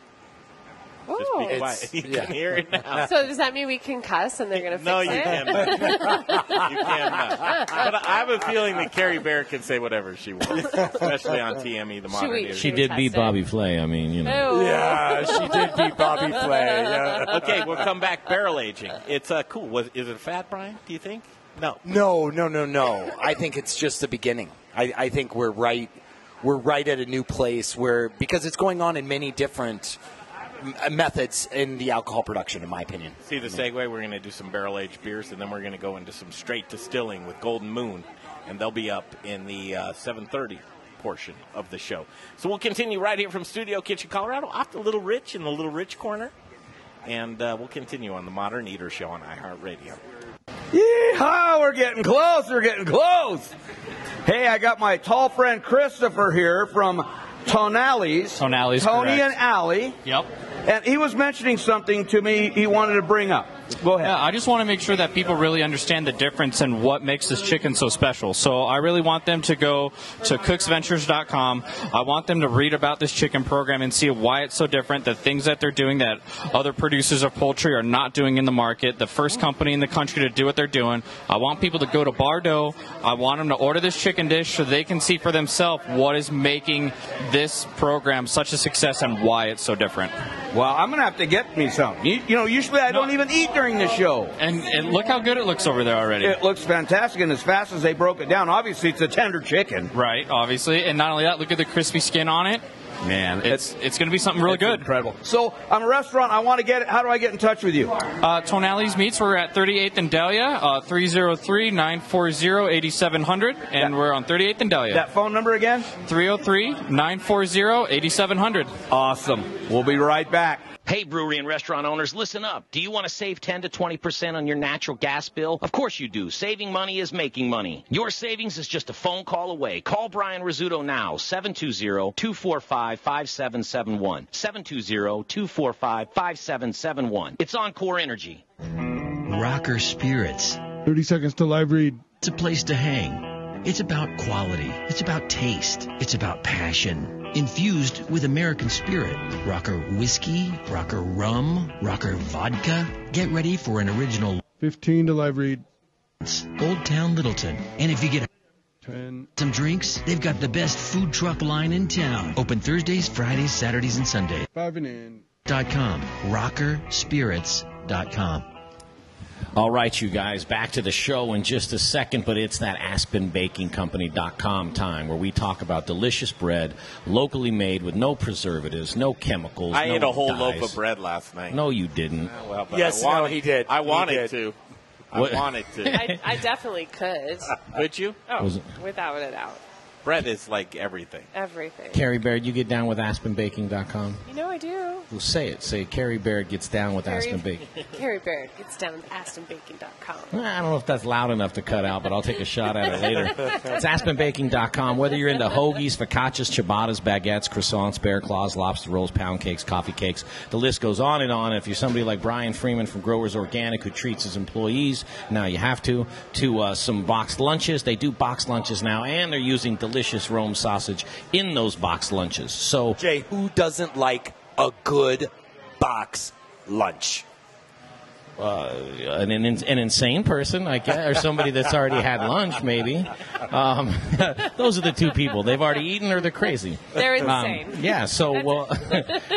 just be quiet. You can hear it now. So does that mean we can cuss and they're going to fix No, it? you cannot. You cannot. But I have a feeling that Carrie Baird can say whatever she wants, especially on TME, the modern era. She did beat Bobby Flay. I mean, you know. Yeah, she did beat Bobby Flay. Yeah. Okay, we'll come back. Barrel aging. It's cool. Is it a fad, Brian? Do you think? No. No. I think it's just the beginning. I think we're right at a new place where, because it's going on in many different methods in the alcohol production, in my opinion. See the segue? We're going to do some barrel-aged beers, and then we're going to go into some straight distilling with Golden Moon, and they'll be up in the 7:30 portion of the show. So we'll continue right here from Studio Kitchen, Colorado, off to Little Rich in the Little Rich corner, and we'll continue on the Modern Eater Show on iHeartRadio. Yeehaw, we're getting close. We're getting close. Hey, I got my tall friend Christopher here from Tonali's. Tonali's, Tony correct. and Allie. Yep. And he was mentioning something to me he wanted to bring up. Go ahead. Yeah, I just want to make sure that people really understand the difference and what makes this chicken so special. So I really want them to go to cooksventures.com. I want them to read about this chicken program and see why it's so different, the things that they're doing that other producers of poultry are not doing in the market, the first company in the country to do what they're doing. I want people to go to Bardo. I want them to order this chicken dish so they can see for themselves what is making this program such a success and why it's so different. Well, I'm going to have to get me some. You know, usually I don't even eat during the show. And look how good it looks over there already. It looks fantastic, and as fast as they broke it down, obviously it's a tender chicken. Right, obviously. And not only that, look at the crispy skin on it. Man, it's going to be something really good. Incredible. So I'm a restaurant. I want to get it. How do I get in touch with you? Tonali's Meats. We're at 38th and Dahlia, 303-940-8700, and we're on 38th and Dahlia. That phone number again? 303-940-8700. Awesome. We'll be right back. Hey, brewery and restaurant owners, listen up. Do you want to save 10 to 20% on your natural gas bill? Of course you do. Saving money is making money. Your savings is just a phone call away. Call Brian Rizzuto now, 720-245-5771. 720-245-5771. It's Encore Energy. Rocker Spirits. 30 seconds to live read. It's a place to hang. It's about quality. It's about taste. It's about passion. Infused with American spirit. Rocker whiskey, rocker rum, rocker vodka. Get ready for an original 15 to live read. Old Town Littleton. And if you get 10. some drinks, they've got the best food truck line in town. Open Thursdays, Fridays, Saturdays, and Sundays. 5 and in. .com. All right, you guys, back to the show in just a second, but it's that AspenBakingCompany.com time where we talk about delicious bread, locally made with no preservatives, no chemicals, I no ate a whole dyes. loaf of bread last night. No, you didn't. Well, but Yes, I wanted, no, he did. I wanted He did. to. What? I wanted to. I definitely could. Could you? Oh, Was it- without a doubt. Bread is like everything. Everything. Carrie Baird, you get down with AspenBaking.com? You know I do. Well, say it. Say Carrie Baird gets down with Aspen Baking. Carrie Baird gets down with AspenBaking.com. I don't know if that's loud enough to cut out, but I'll take a shot at it later. It's AspenBaking.com. Whether you're into hoagies, focaccias, ciabattas, baguettes, croissants, bear claws, lobster rolls, pound cakes, coffee cakes, the list goes on and on. If you're somebody like Brian Freeman from Growers Organic who treats his employees, now you have to some boxed lunches. They do boxed lunches now, and they're using delicious Rome sausage in those boxed lunches. So, Jay, who doesn't like a good box lunch? an insane person, I guess, or somebody that's already had lunch, maybe. Those are the two people. They've already eaten or they're crazy. They're insane. Yeah, so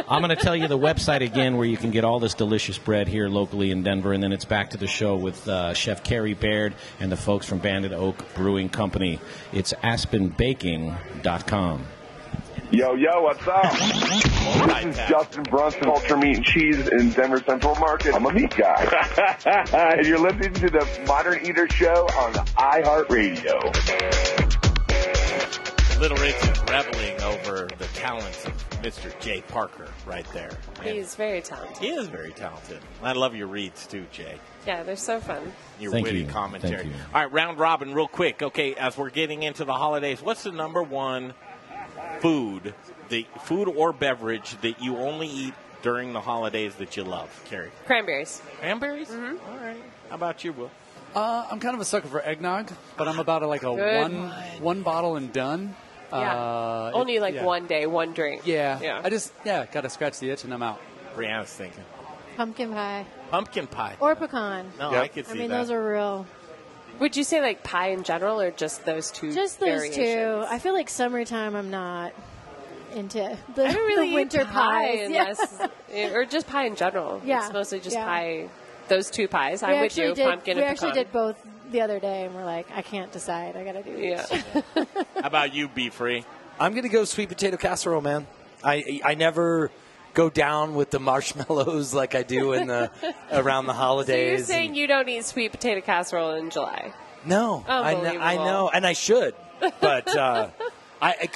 I'm going to tell you the website again where you can get all this delicious bread here locally in Denver, and then it's back to the show with Chef Carrie Baird and the folks from Banded Oak Brewing Company. It's AspenBaking.com. Yo, what's up? This is Justin Brunson, Ultra Meat and Cheese in Denver Central Market. I'm a meat guy. And you're listening to the Modern Eater Show on iHeartRadio. Little Rich is reveling over the talents of Mr. Jay Parker right there. He's very talented. He is very talented. I love your reads, too, Jay. Yeah, they're so fun. Your Thank witty you. commentary. Thank you. All right, round robin real quick. Okay, as we're getting into the holidays, what's the number one food or beverage that you only eat during the holidays that you love, Carrie? Cranberries. Cranberries? Mm-hmm. All right. How about you, Will? I'm kind of a sucker for eggnog, but I'm about one bottle and done. Yeah. Only one day, one drink. Yeah. I just got to scratch the itch and I'm out. Brianna's thinking. Pumpkin pie. Pumpkin pie. Or pecan. No, I could see that. I mean, those are real. Would you say like pie in general or just those two? Just those variations? two. I feel like summertime I'm not into the, I don't really the winter eat pie pies. unless, or just pie in general. Yeah. It's mostly just Yeah. pie. Those two pies. I'm with you. Pumpkin we and actually pecan. did both the other day, and we're like, I can't decide. I got to do each. How about you, Be Free? I'm going to go sweet potato casserole, man. I never go down with the marshmallows like I do in the around the So holidays. you're saying you don't eat sweet potato casserole in July? No, I know, and I should, but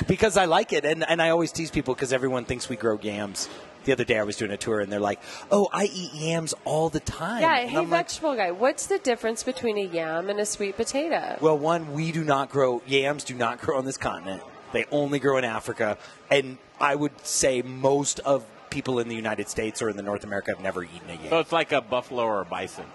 because I like it, and I always tease people because everyone thinks we grow yams. The other day I was doing a tour, and they're like, "Oh, I eat yams all the time." Yeah, and hey, I'm like, vegetable guy, what's the difference between a yam and a sweet potato? well, one, we do not grow yams. Do not grow on this continent. They only grow in Africa, and I would say most of people in the United States or in the North America have never eaten a yam. So it's like a buffalo or a bison.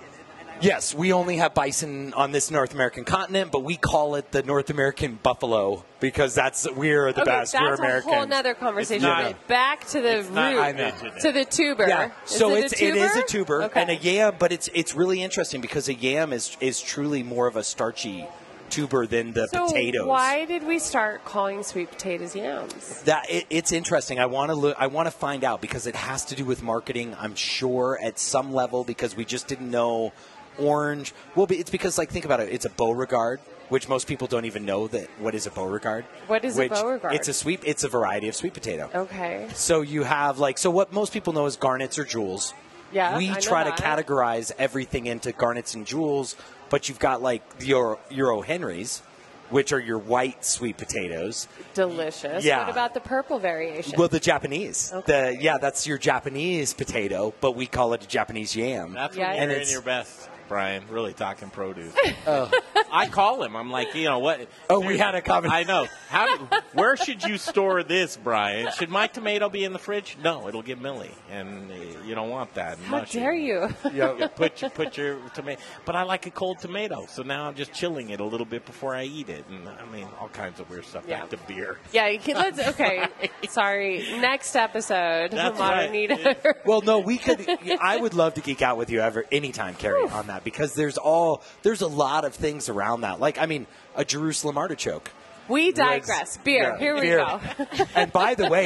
Yes, we only have bison on this North American continent, but we call it the North American buffalo because we're the best. We're That's Americans. a whole other conversation. not- Back to the I know. root, to the tuber. Yeah, so it is a tuber Okay. and a yam, but it's really interesting because a yam is truly more of a starchy tuber than the So potatoes. why did we start calling sweet potatoes yams? It's interesting. I want to find out because it has to do with marketing. I'm sure at some level because we just didn't know orange. Well, it's because think about it. It's a Beauregard, which most people don't even know that. What is a Beauregard? What is a Beauregard? It's a variety of sweet potato. Okay. So you have so what most people know is garnets or jewels. Yeah, we I know try that. to categorize everything into garnets and jewels, but you've got your O. Henrys, which are your white sweet potatoes. Delicious. Yeah. What about the purple variation? Well, the Japanese. Okay. That's your Japanese potato, but we call it a Japanese yam. That's Yeah. when And you're in it's- your best, Brian. Really talking produce. Oh. I call him. I'm like, what? Oh, we had a comment. I know. Where should you store this, Brian? Should my tomato be in the fridge? No, it'll get milly, and you don't want that. How mushy. dare you? Yeah, put your tomato. But I like a cold tomato, so now I'm just chilling it a little bit before I eat it, and I mean all kinds of weird stuff. Yeah. Back to beer. Yeah, okay. Sorry. Next episode. That's Modern right. Eater. Well, no, we could. I would love to geek out with you anytime, Carrie, on that because there's a lot of things around that. A Jerusalem artichoke. We digress. Beer. Yeah, Here we beer. go. And by the way,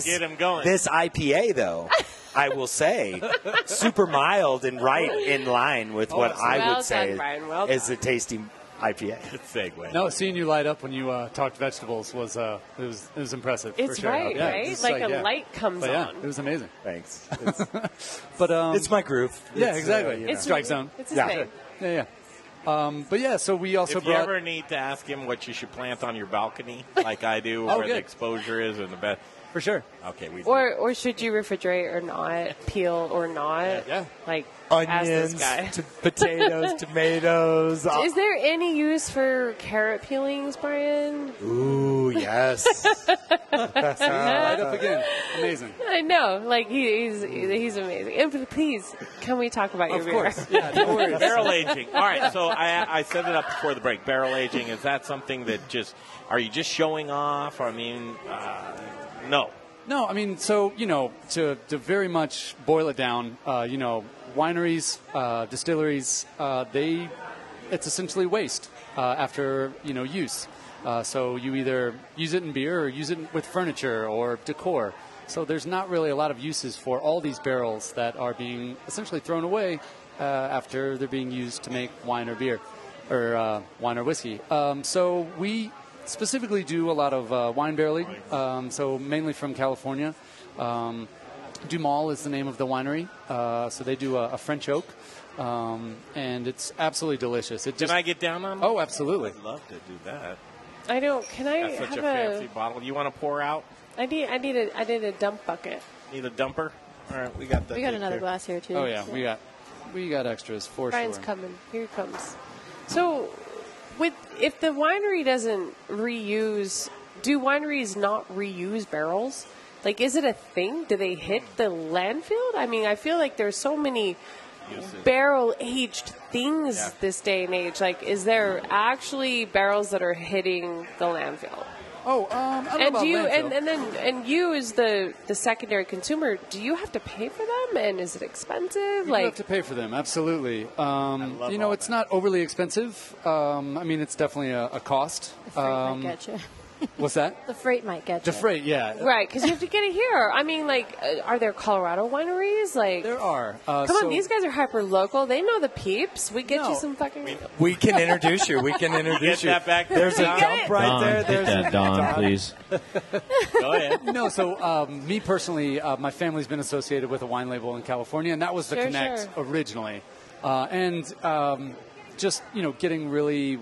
Get him going. this IPA though, I will say, super mild and right in line with what I well would say done, Brian. Well is done. a tasty IPA. Good segue. No, seeing you light up when you talked vegetables was it was impressive. It's for sure. right, Yeah, right? it's Like a light comes But yeah, on. it was amazing. Thanks. But It's my groove. yeah, It's, exactly. It's Strike zone. It's his Yeah. thing. Yeah. But yeah, so we also If you brought. ever need to ask him what you should plant on your balcony, like I do, Oh, where the good. exposure is and the best. For sure. Okay, we Or should you refrigerate or not, peel or not? Yeah. Like ask this onions, guy. potatoes, tomatoes. Is there any use for carrot peelings, Brian? Ooh, yes. Light up again. Amazing. I know, like he's amazing. And please, can we talk about your Of beer? course. Yeah, no worries. Barrel aging. All right, so I set it up before the break. Barrel aging, is that something that are you just showing off? I mean, no. No, I mean, so, to very much boil it down, wineries, distilleries, it's essentially waste after, use. So you either use it in beer or use it with furniture or decor. So there's not really a lot of uses for all these barrels that are being essentially thrown away after they're being used to make wine or beer or wine or whiskey. So we specifically do a lot of wine barreling, so mainly from California. Dumal is the name of the winery, so they do a French oak, and it's absolutely delicious. Can I get down on it? Oh, absolutely. I'd love to do that. I don't. Can I That's such have a fancy bottle. You want to pour out? I need a dump bucket. Need a dumper? All right, we got that. We got another glass here too. Oh yeah, we got extras for Brian's sure. coming. Here he comes. So, if the winery doesn't reuse, do wineries not reuse barrels? Like, is it a thing? Do they hit the landfill? I mean, I feel like there's so many barrel-aged things this day and age. Like, is there actually barrels that are hitting the landfill? Oh, I don't know And about do you landfill. and you as the secondary consumer, do you have to pay for them? And is it expensive? You have to pay for them, absolutely. It's not overly expensive. I mean, it's definitely a cost. The freight might get you. What's that? The freight might get you. The freight, yeah. Right, because you have to get it here. I mean, like, are there Colorado wineries? Like, there are. Come on, these guys are hyper local. They know the peeps. We get you some fucking. We can introduce you. We can introduce Get that back there, There's a Don. dump right Don, there. hit There's that, Don, please. Go ahead. No, so me personally, my family's been associated with a wine label in California, and that was the Sure, Connect sure. originally. Just getting really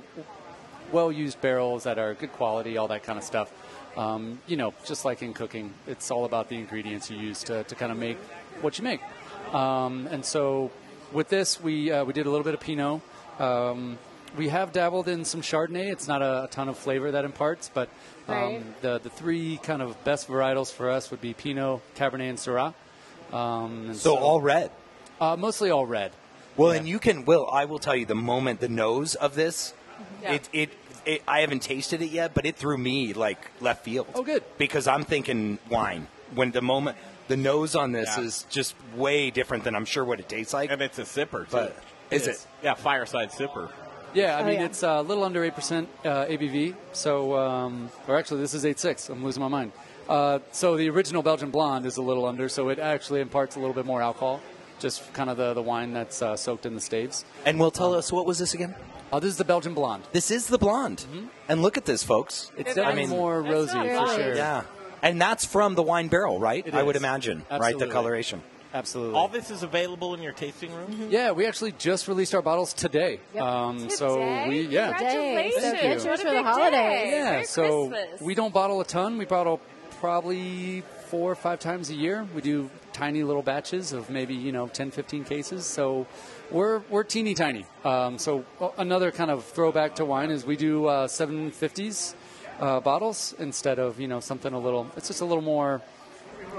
well-used barrels that are good quality, all that kind of stuff. Just like in cooking, it's all about the ingredients you use to kind of make what you make. And so with this, we did a little bit of Pinot. We have dabbled in some Chardonnay. It's not a ton of flavor that imparts, but Right. the three kind of best varietals for us would be Pinot, Cabernet, and Syrah. So all red. Mostly all red. Well, and you can. Will I will tell you the moment the nose of this, Yeah. it I haven't tasted it yet, but it threw me like left field. Oh, good. Because I'm thinking wine. When the moment the nose on this is just way different than I'm sure what it tastes like. And it's a sipper, too. But is it? Yeah, fireside sipper. Yeah, I mean, it's a little under 8% ABV. So, or actually, this is 8.6. I'm losing my mind. So the original Belgian Blonde is a little under, so it actually imparts a little bit more alcohol. Just kind of the wine that's soaked in the staves. And will tell us, what was this again? This is the Belgian Blonde. This is the blonde. And look at this, folks. It's definitely more rosy, for sure. Yeah. And that's from the wine barrel, right? It I would is. imagine, right? Absolutely. The coloration. Absolutely. All this is available in your tasting room? Yeah, we actually just released our bottles today. So we, Congratulations. So get yours What a for the big holidays. day. Yeah, Merry so Christmas. we don't bottle a ton. We bottle probably 4 or 5 times a year. We do tiny little batches of maybe 10, 15 cases. So we're teeny tiny. So another kind of throwback to wine is we do 750s bottles instead of something a little. It's just a little more.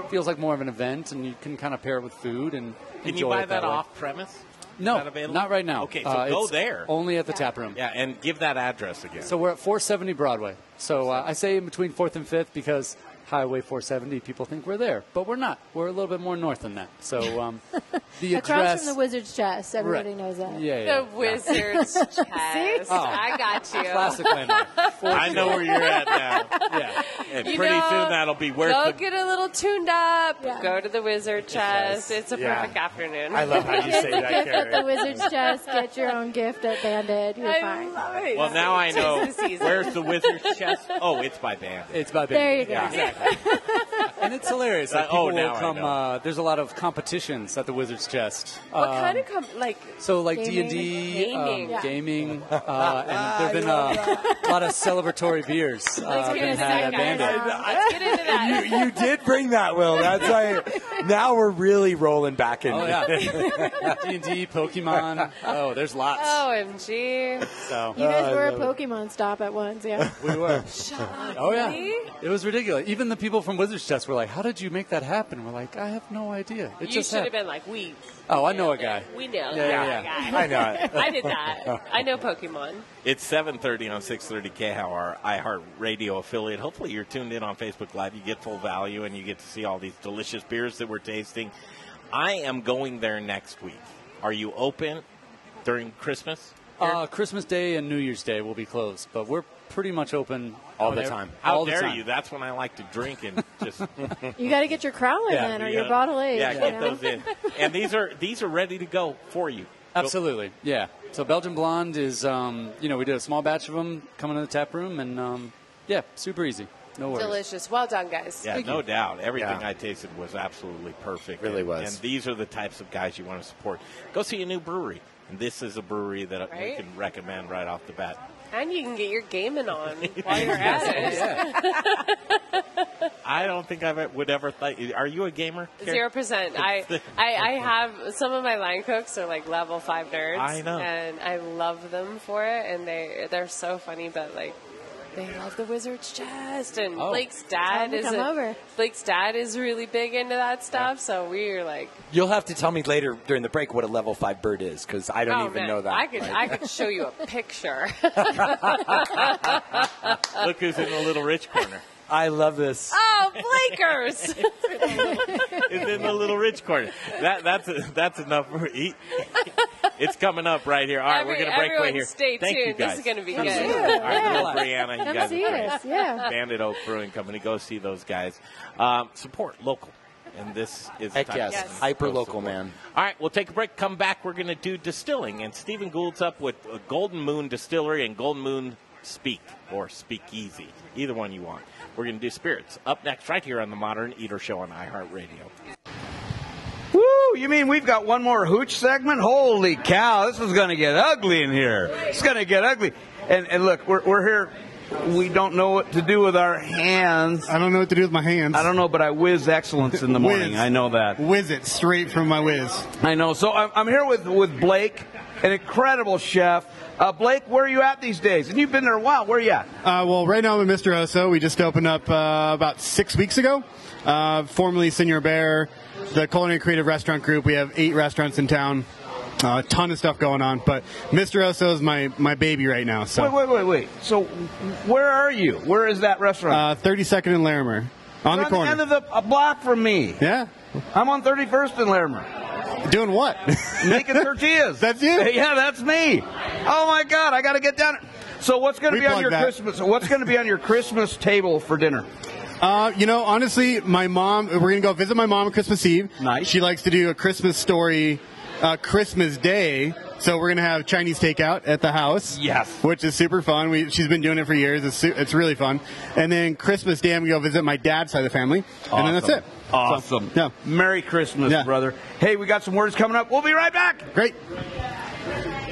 Feels like more of an event, and you can kind of pair it with food and Can enjoy you buy it that way. off premise? No, Is that available? not right now. Okay, so go it's there. Only at the tap room. Yeah, and give that address again. So we're at 470 Broadway. So I say in between 4th and 5th because Highway 470, people think we're there, but we're not. We're a little bit more north than that. So the Across address. from the Wizard's Chest. Everybody Right. knows that. Yeah. The Wizard's Chest. Oh. I got you. Classic landmark. I know where you're at now. Yeah. And You pretty know, soon that'll be worth Go the get a little tuned up. Go to the Wizard Chest. It's a Yeah. perfect afternoon. I love how you say that, Gift at the Carrie. Wizard's Chest. Get your own gift at Bandit. You're fine. love it. Well, now I know. Tis the season. Where's the Wizard's Chest? Oh, it's by band. It's by There you go. And it's hilarious. Like, Oh, people now will I come. know. There's a lot of competitions at the Wizard's Chest. What kind of So like Gaming. D&D, Gaming. Yeah. gaming, and there've been a lot of celebratory beers Let's been get into had that, at guys. Bandit. Let's get into that. You did bring that, Will. That's like now we're really rolling back in. Oh yeah, D&D, Pokemon. Oh, there's lots. OMG. So You guys were a Pokemon stop at once, yeah. we were. Shut up. Oh yeah, Really? it was ridiculous. Even the people from Wizard's Chest were like, "How did you make that happen?" We're like, "I have no idea. It You just should have happened." been like, we. Oh, I know a guy. We know Yeah, that yeah. guy. I know it. I did that. I know Pokemon. It's 7:30 on 630 KHOW, our iHeart Radio affiliate. Hopefully you're tuned in on Facebook Live. You get full value, and you get to see all these delicious beers that we're tasting. I am going there next week. Are you open during Christmas? Christmas Day and New Year's Day will be closed, but we're pretty much open All the time. How all the dare time. you? That's when I like to drink and just You got to get your crowler Yeah. then, or your bottle age. yeah, you get know? those in. And these are ready to go for you. Absolutely, yeah. So Belgian Blonde is, we did a small batch of them coming to the tap room, and Yeah, super easy. No worries. Delicious. Well done, guys. Yeah, no doubt. Everything I tasted was absolutely perfect. Really was. And these are the types of guys you want to support. Go see a new brewery. And this is a brewery that we can recommend right off the bat. And you can get your gaming on while you're at it. I don't think I would ever thought. Are you a gamer? 0%. I have some of my line cooks are like level 5 nerds. I know. And I love them for it. And they're so funny, but like they love the Wizard's Chest. And Blake's dad is really big into that stuff. So we're like. You'll have to tell me later during the break what a level 5 bird is, because I don't even know that. I could show you a picture. Look who's in the little rich corner. I love this. Oh, Blakers! Is in the little rich corner. That's enough. It's coming up right here. All right, we're going to break away here. Stay Thank tuned. you guys. This is going to be All good. right, Brianna, you guys see are great. us, yeah. Bandit Oak Brewing Company. Go see those guys. Support local. And this is Heck yes. Hyper local, man. All right, we'll take a break. Come back. We're going to do distilling. And Stephen Gould's up with Golden Moon Distillery and Golden Moon Speak or Speakeasy. Either one you want. We're going to do spirits. Up next right here on the Modern Eater Show on iHeartRadio. Woo! You mean we've got one more hooch segment? Holy cow, this is going to get ugly in here. It's going to get ugly. And look, we're here. We don't know what to do with our hands. I don't know what to do with my hands. I don't know, but I whiz excellence in the morning. I know that. Whiz it straight from my whiz. I know. So I'm here with Blake, an incredible chef. Blake, where are you at these days? And you've been there a while. Where are you at? Well, right now I'm in Mr. Oso. We just opened up about 6 weeks ago. Formerly SEÑOR BEAR, the culinary creative restaurant group. We have 8 restaurants in town. A ton of stuff going on, but Mr. Oso is my baby right now. So Wait. So where are you? Where is that restaurant? 32nd and Larimer. On the corner. End of the block from me. Yeah. I'm on 31st and Larimer. Doing what? Making tortillas. That's you? Yeah, that's me. Oh my God, I got to get down. So what's going to be on your Christmas? What's going to be on your Christmas table for dinner? Honestly, my mom. We're gonna go visit my mom on Christmas Eve. Nice. She likes to do a Christmas story. Christmas Day, so we're gonna have Chinese takeout at the house. Yes, which is super fun. She's been doing it for years. It's really fun. And then Christmas Day, I'm gonna go visit my dad's side of the family, and then that's it. Awesome. So, yeah. Merry Christmas, brother. Hey, we got some words coming up. We'll be right back. Great.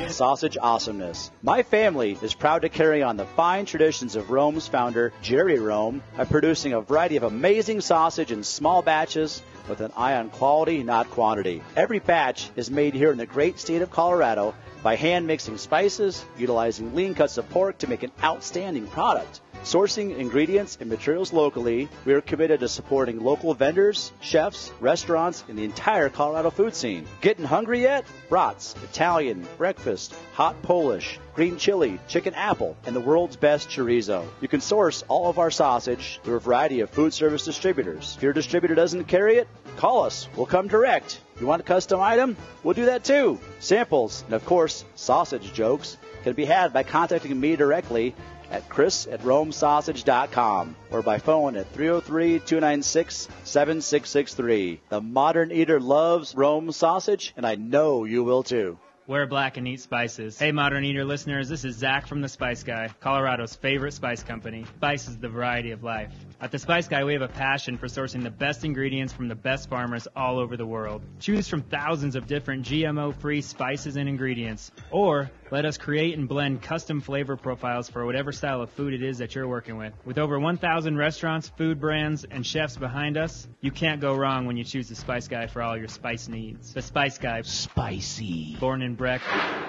Sausage awesomeness. My family is proud to carry on the fine traditions of Rome's founder, Jerry Rome, by producing a variety of amazing sausage in small batches with an eye on quality, not quantity. Every batch is made here in the great state of Colorado by hand mixing spices, utilizing lean cuts of pork to make an outstanding product. Sourcing ingredients and materials locally, we are committed to supporting local vendors, chefs, restaurants, and the entire Colorado food scene. Getting hungry yet? Brats, Italian, breakfast, hot Polish, green chili, chicken apple, and the world's best chorizo. You can source all of our sausage through a variety of food service distributors. If your distributor doesn't carry it, call us. We'll come direct. You want a custom item? We'll do that too. Samples, and of course, sausage jokes, can be had by contacting me directly at chris@romesausage.com or by phone at 303-296-7663. The modern eater loves Rome sausage, and I know you will too. Wear black and eat spices. Hey, Modern Eater listeners, this is Zach from The Spice Guy, Colorado's favorite spice company. Spice is the variety of life. At The Spice Guy, we have a passion for sourcing the best ingredients from the best farmers all over the world. Choose from thousands of different GMO-free spices and ingredients, or let us create and blend custom flavor profiles for whatever style of food it is that you're working with. With over 1,000 restaurants, food brands, and chefs behind us, you can't go wrong when you choose The Spice Guy for all your spice needs. The Spice Guy. Spicy. Born in Breck,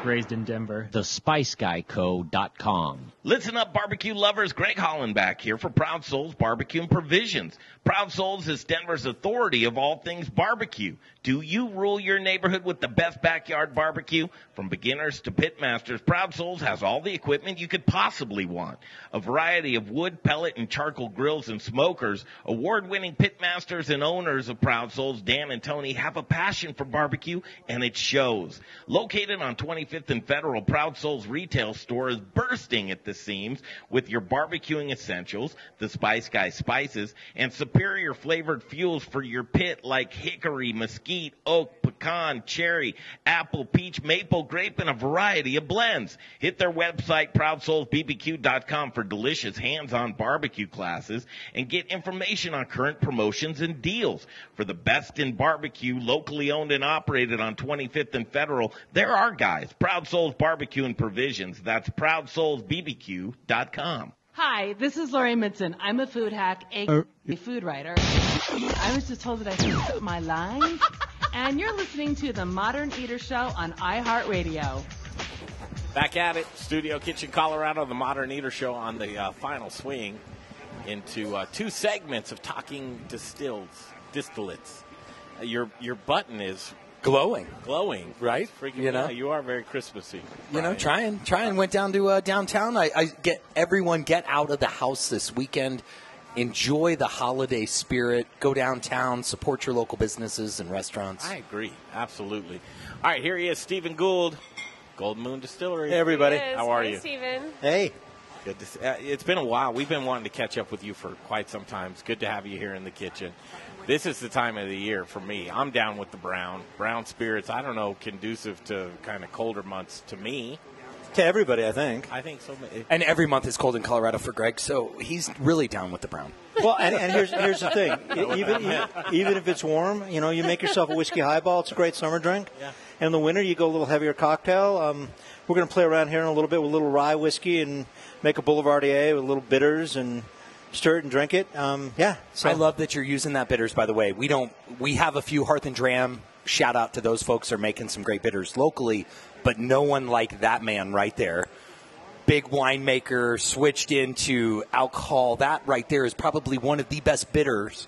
raised in Denver. TheSpiceGuyCo.com. Listen up, barbecue lovers. Greg Hollenback here for Proud Souls Barbecue and Provisions. Proud Souls is Denver's authority of all things barbecue. Do you rule your neighborhood with the best backyard barbecue? From beginners to pitmasters, Proud Souls has all the equipment you could possibly want. A variety of wood, pellet, and charcoal grills and smokers. Award-winning pitmasters and owners of Proud Souls, Dan and Tony, have a passion for barbecue, and it shows. Located on 25th and Federal, Proud Souls retail store is bursting at the seams with your barbecuing essentials, the Spice Guy spices, and superior flavored fuels for your pit like hickory, mesquite, oak, pecan, cherry, apple, peach, maple, grape, and a variety of blends. Hit their website, ProudSoulsBBQ.com, for delicious hands-on barbecue classes and get information on current promotions and deals. For the best in barbecue, locally owned and operated on 25th and Federal, there are guys. Proud Souls Barbecue and Provisions. That's ProudSoulsBBQ.com. Hi, this is Lori Midson. I'm a food hack, a food writer. I was just told that I should put my line, and you're listening to the Modern Eater Show on iHeartRadio. Back at it, Studio Kitchen, Colorado, the Modern Eater Show on the final swing into 2 segments of talking distillates. Your button is glowing, right? Freaking, you are very Christmassy. Trying. Went down to downtown. I get everyone get out of the house this weekend. Enjoy the holiday spirit. Go downtown. Support your local businesses and restaurants. I agree, absolutely. All right, here he is, Stephen Gould, Golden Moon Distillery. Hey, everybody. How are you, Stephen? Hey. Good to see. It's been a while. We've been wanting to catch up with you for quite some time. It's good to have you here in the kitchen. This is the time of the year for me. I'm down with the brown spirits. I don't know, conducive to kind of colder months to me. To everybody, I think. I think so. And every month is cold in Colorado for Greg, so he's really down with the brown. Well, and here's the thing. Even if it's warm, you make yourself a whiskey highball. It's a great summer drink. Yeah. And in the winter, you go a little heavier cocktail. We're going to play around here in a little bit with a little rye whiskey and make a Boulevardier with a little bitters and stir it and drink it. So. I love that you're using that bitters, by the way. We have a few Hearth and Dram. Shout out to those folks who are making some great bitters locally, but no one like that man right there. Big winemaker, switched into alcohol. That right there is probably one of the best bitters,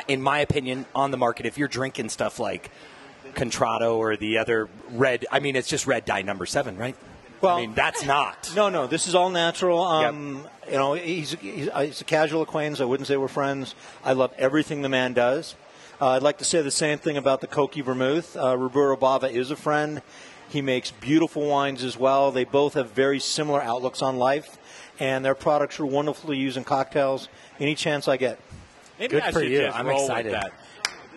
in my opinion, on the market. If you're drinking stuff like Contrato or the other red, it's just red dye number 7, right? Well, that's not. No, this is all natural. Yep. He's a casual acquaintance. I wouldn't say we're friends. I love everything the man does. I'd like to say the same thing about the Koki Vermouth. Roberto Bava is a friend. He makes beautiful wines as well. They both have very similar outlooks on life, and their products are wonderful to use in cocktails any chance I get. Maybe Good I for should you. Just I'm roll excited. With that.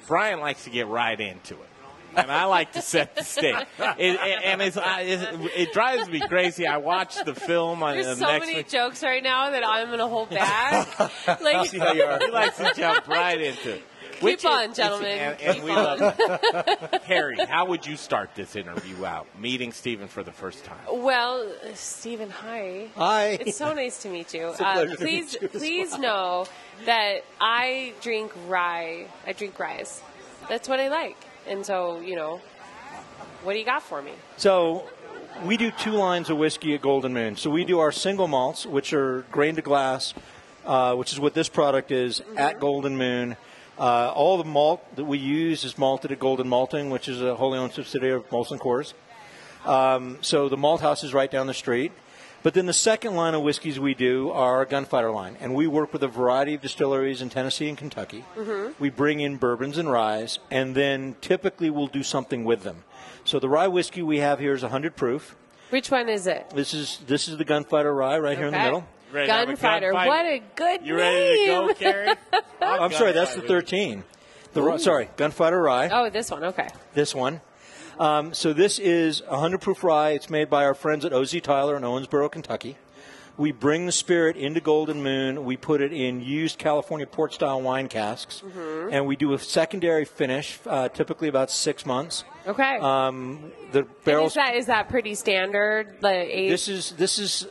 Brian likes to get right into it. And I like to set the stage. It drives me crazy. I watch the film on There's the so next many jokes right now that I'm going to hold back. See how you are. He likes to jump right into it. Keep on, gentlemen. And we love it. Carrie, how would you start this interview out, meeting Stephen for the first time? Well, Stephen, hi. Hi. It's so nice to meet you. It's a pleasure to meet you as Please know that I drink rye. I drink ryes. That's what I like. And so, what do you got for me? So we do 2 lines of whiskey at Golden Moon. So we do our single malts, which are grain to glass, which is what this product is at Golden Moon. All the malt that we use is malted at Golden Malting, which is a wholly owned subsidiary of Molson Coors. So the malt house is right down the street. But then the second line of whiskeys we do are our Gunfighter line. And we work with a variety of distilleries in Tennessee and Kentucky. Mm-hmm. We bring in bourbons and ryes, and then typically we'll do something with them. So the rye whiskey we have here is 100 proof. Which one is it? This is the Gunfighter rye right here in the middle. Gunfighter. What a good name. You ready to go, Carrie? I'm sorry, that's the 13. Gunfighter rye. Oh, this one. Okay. This one. So this is 100 proof rye. It's made by our friends at O.Z. Tyler in Owensboro, Kentucky. We bring the spirit into Golden Moon. We put it in used California port-style wine casks, and we do a secondary finish, typically about 6 months. Okay. The barrels. Is that pretty standard? The age? This is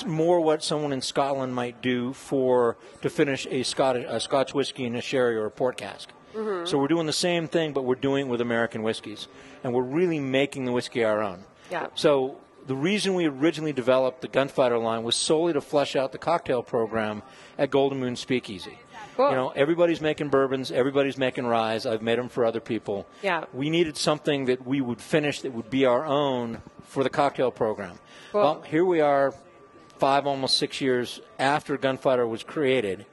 more what someone in Scotland might do to finish a Scotch whiskey in a sherry or a port cask. Mm-hmm. So we're doing the same thing, but we're doing it with American whiskeys, and we're really making the whiskey our own. Yeah. So the reason we originally developed the Gunfighter line was solely to flesh out the cocktail program at Golden Moon Speakeasy. Cool. Everybody's making bourbons, everybody's making ryes. I've made them for other people. Yeah. We needed something that we would finish that would be our own for the cocktail program. Cool. Well, here we are 5, almost 6 years after Gunfighter was created.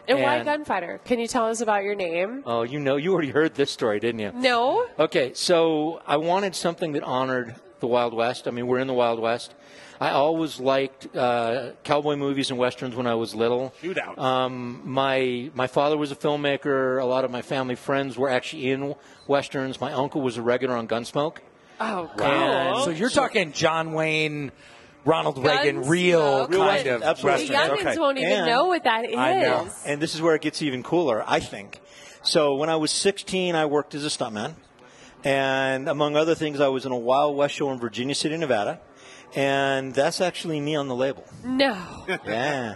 And why Gunfighter? Can you tell us about your name? Oh, you already heard this story, didn't you? No. Okay, so I wanted something that honored the Wild West. I mean, we're in the Wild West. I always liked cowboy movies and westerns when I was little. Shootout. My father was a filmmaker. A lot of my family friends were actually in westerns. My uncle was a regular on Gunsmoke. Oh, Wow. So you're talking John Wayne, Ronald Reagan, real kind of Absolutely. The youngins won't even know what that is. I know. And this is where it gets even cooler, I think. So when I was 16, I worked as a stuntman. And among other things, I was in a Wild West show in Virginia City, Nevada. And that's actually me on the label. No. Yeah.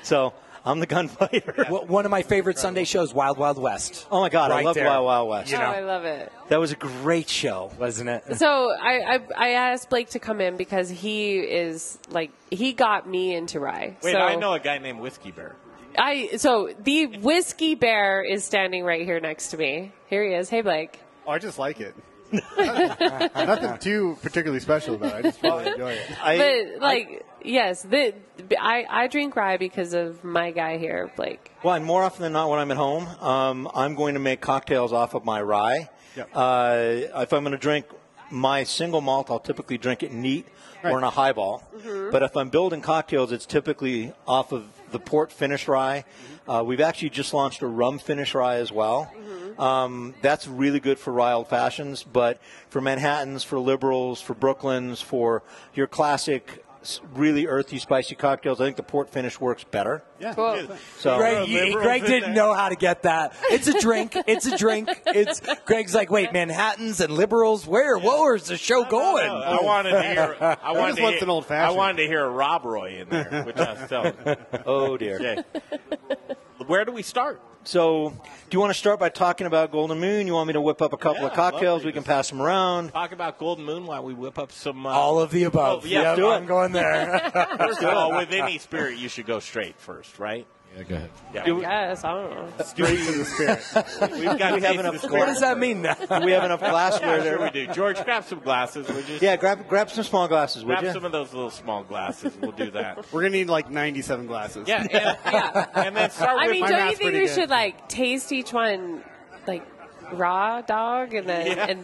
So I'm the gunfighter. One of my favorite Sunday shows, Wild Wild West. Oh, my God. I love there. Wild Wild West. Oh, I love it. That was a great show, wasn't it? So I asked Blake to come in because he is like, he got me into rye. Wait, so I know a guy named Whiskey Bear. So the Whiskey Bear is standing right here next to me. Here he is. Hey, Blake. Oh, I just like it. Nothing too particularly special about it. I just really enjoy it. Yes, I drink rye because of my guy here, Blake. Well, and more often than not when I'm at home, I'm going to make cocktails off of my rye. Yep. If I'm going to drink my single malt, I'll typically drink it neat or in a highball. Mm-hmm. But if I'm building cocktails, it's typically off of the port finish rye. We've actually just launched a rum finish rye as well. That's really good for rye old fashions, but for Manhattans, for liberals, for Brooklyns, for your classic really earthy, spicy cocktails, I think the port finish works better. Yeah. Cool. So Greg didn't know how to get that. It's a drink. It's a drink. Greg's like, wait, Manhattans and liberals? Where? Where's the show going? I wanted to hear. I old-fashioned. wanted to hear a Rob Roy in there, which I was telling. Oh dear. Okay. Where do we start? So, do you want to start by talking about Golden Moon? You want me to whip up a couple of cocktails? We can pass them around. Talk about Golden Moon while we whip up some. All of the above. Oh, yeah, do it. I'm going there. First of all, with any spirit, you should go straight first, right? Yeah, go ahead. Yeah. I guess. I don't know. Straight to the spirit. We've got we have enough. What does that mean now? Do we have enough glassware Yeah, there? sure we do. George, grab some glasses, would you? Yeah, grab some small glasses, would Grab you? some of those little small glasses. We'll do that. We're going to need like 97 glasses. Yeah, and then start with. I mean, my don't you math's think pretty we good. should like taste each one like raw dog and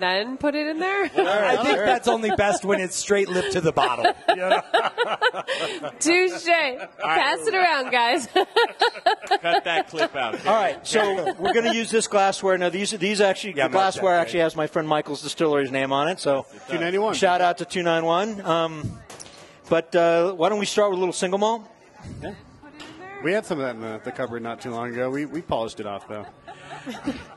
then put it in there? I think that's only best when it's straight lip to the bottle. Touche. Pass it around, guys. Cut that clip out. All right, so we're going to use this glassware. Now, these actually, the glassware actually has my friend Michael's Distillery's name on it. So, 291. Shout out to 291. But why don't we start with a little single malt? Yeah. We had some of that in the cupboard not too long ago. We polished it off, though.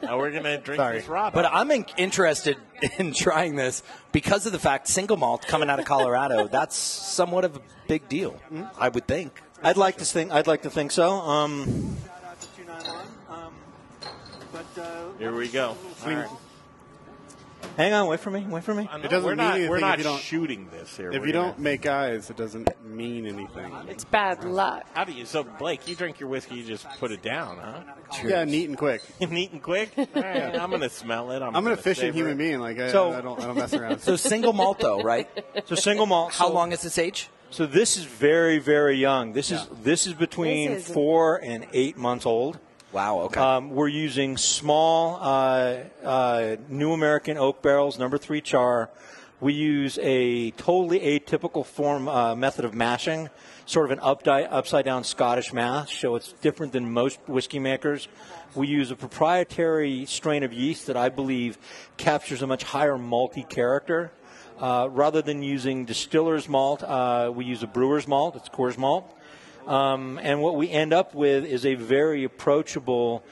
Now we're going to drink this Rob. But I'm interested in trying this because of the fact single malt coming out of Colorado. That's somewhat of a big deal, I would think. I'd like to think so. Here we go. All right. Hang on, wait for me. It doesn't we're mean not, anything we're not if you don't shooting this here. If We're you gonna- don't make eyes, it doesn't mean anything. It's bad luck. How do you? So Blake, you drink your whiskey, you just put it down, huh? Yeah, neat and quick. Neat and quick. All right, I'm going to smell it. I'm an efficient human being. Like I don't mess around. So single malt, though, right? So single malt. How long is this age? So this is very, very young. This is between This is- 4 and 8 months old. Wow. Okay. We're using small New American oak barrels, number 3 char. We use a totally atypical method of mashing, sort of an upside down Scottish mash. So it's different than most whiskey makers. We use a proprietary strain of yeast that I believe captures a much higher malty character. Rather than using distiller's malt, we use a brewer's malt. It's Coors malt. And what we end up with is a very approachable,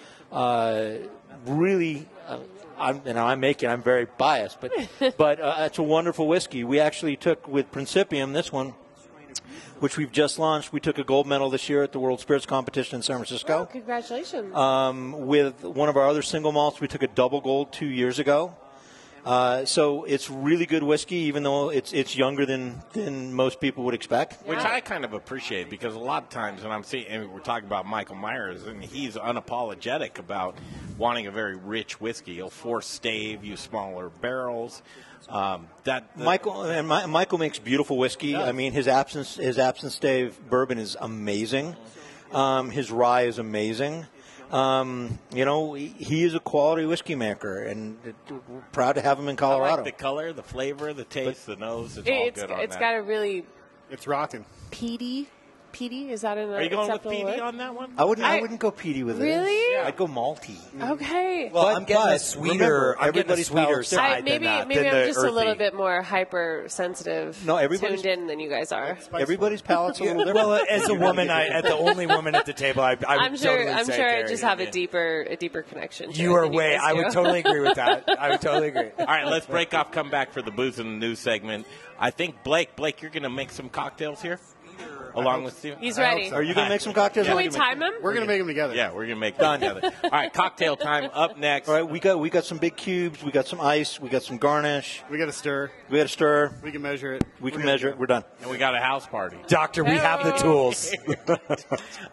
really, I'm very biased, but it's a wonderful whiskey. We actually took with Principium, this one, which we've just launched. We took a gold medal this year at the World Spirits Competition in San Francisco. Oh, congratulations. With one of our other single malts, we took a double gold 2 years ago. So it's really good whiskey, even though it's younger than most people would expect. Which I kind of appreciate because a lot of times when we're talking about Michael Myers, and he's unapologetic about wanting a very rich whiskey. He'll force stave, use smaller barrels. Michael makes beautiful whiskey. I mean, his absence stave bourbon is amazing. His rye is amazing. He is a quality whiskey maker, and we're proud to have him in Colorado. I like the color, the flavor, the taste, the nose. It's all good on It's that. got a really It's rocking. peaty. Is that an Are you going with acceptable peaty word? on that one? I wouldn't go peaty with it. Really? I'd go malty. Okay. Well, I'm getting a but sweeter. remember, I'm getting a everybody's sweeter palate's different. side Maybe than I'm the just a little earthy. bit more hypersensitive, No, everybody's- tuned in than you guys are. Everybody's palate's a little different. Well, as a woman, at the only woman at the table, I would I'm sure. totally I'm say sure I Carrie. just have a deeper connection. To You it are than way. guys I do. would totally agree with that. I would totally agree. All right, let's break off, come back for the Booze in the News segment. I think, Blake, you're going to make some cocktails here? Along with Steve? He's ready. Are you going to make some cocktails? Can we time him? We're going to make them together. Yeah, we're going to make them together. All right, cocktail time up next. All right, we got some big cubes. We got some ice. We got some garnish. We got to stir. We got to stir. We can measure it. We can measure it. We're done. And we got a house party. Doctor, we have the tools.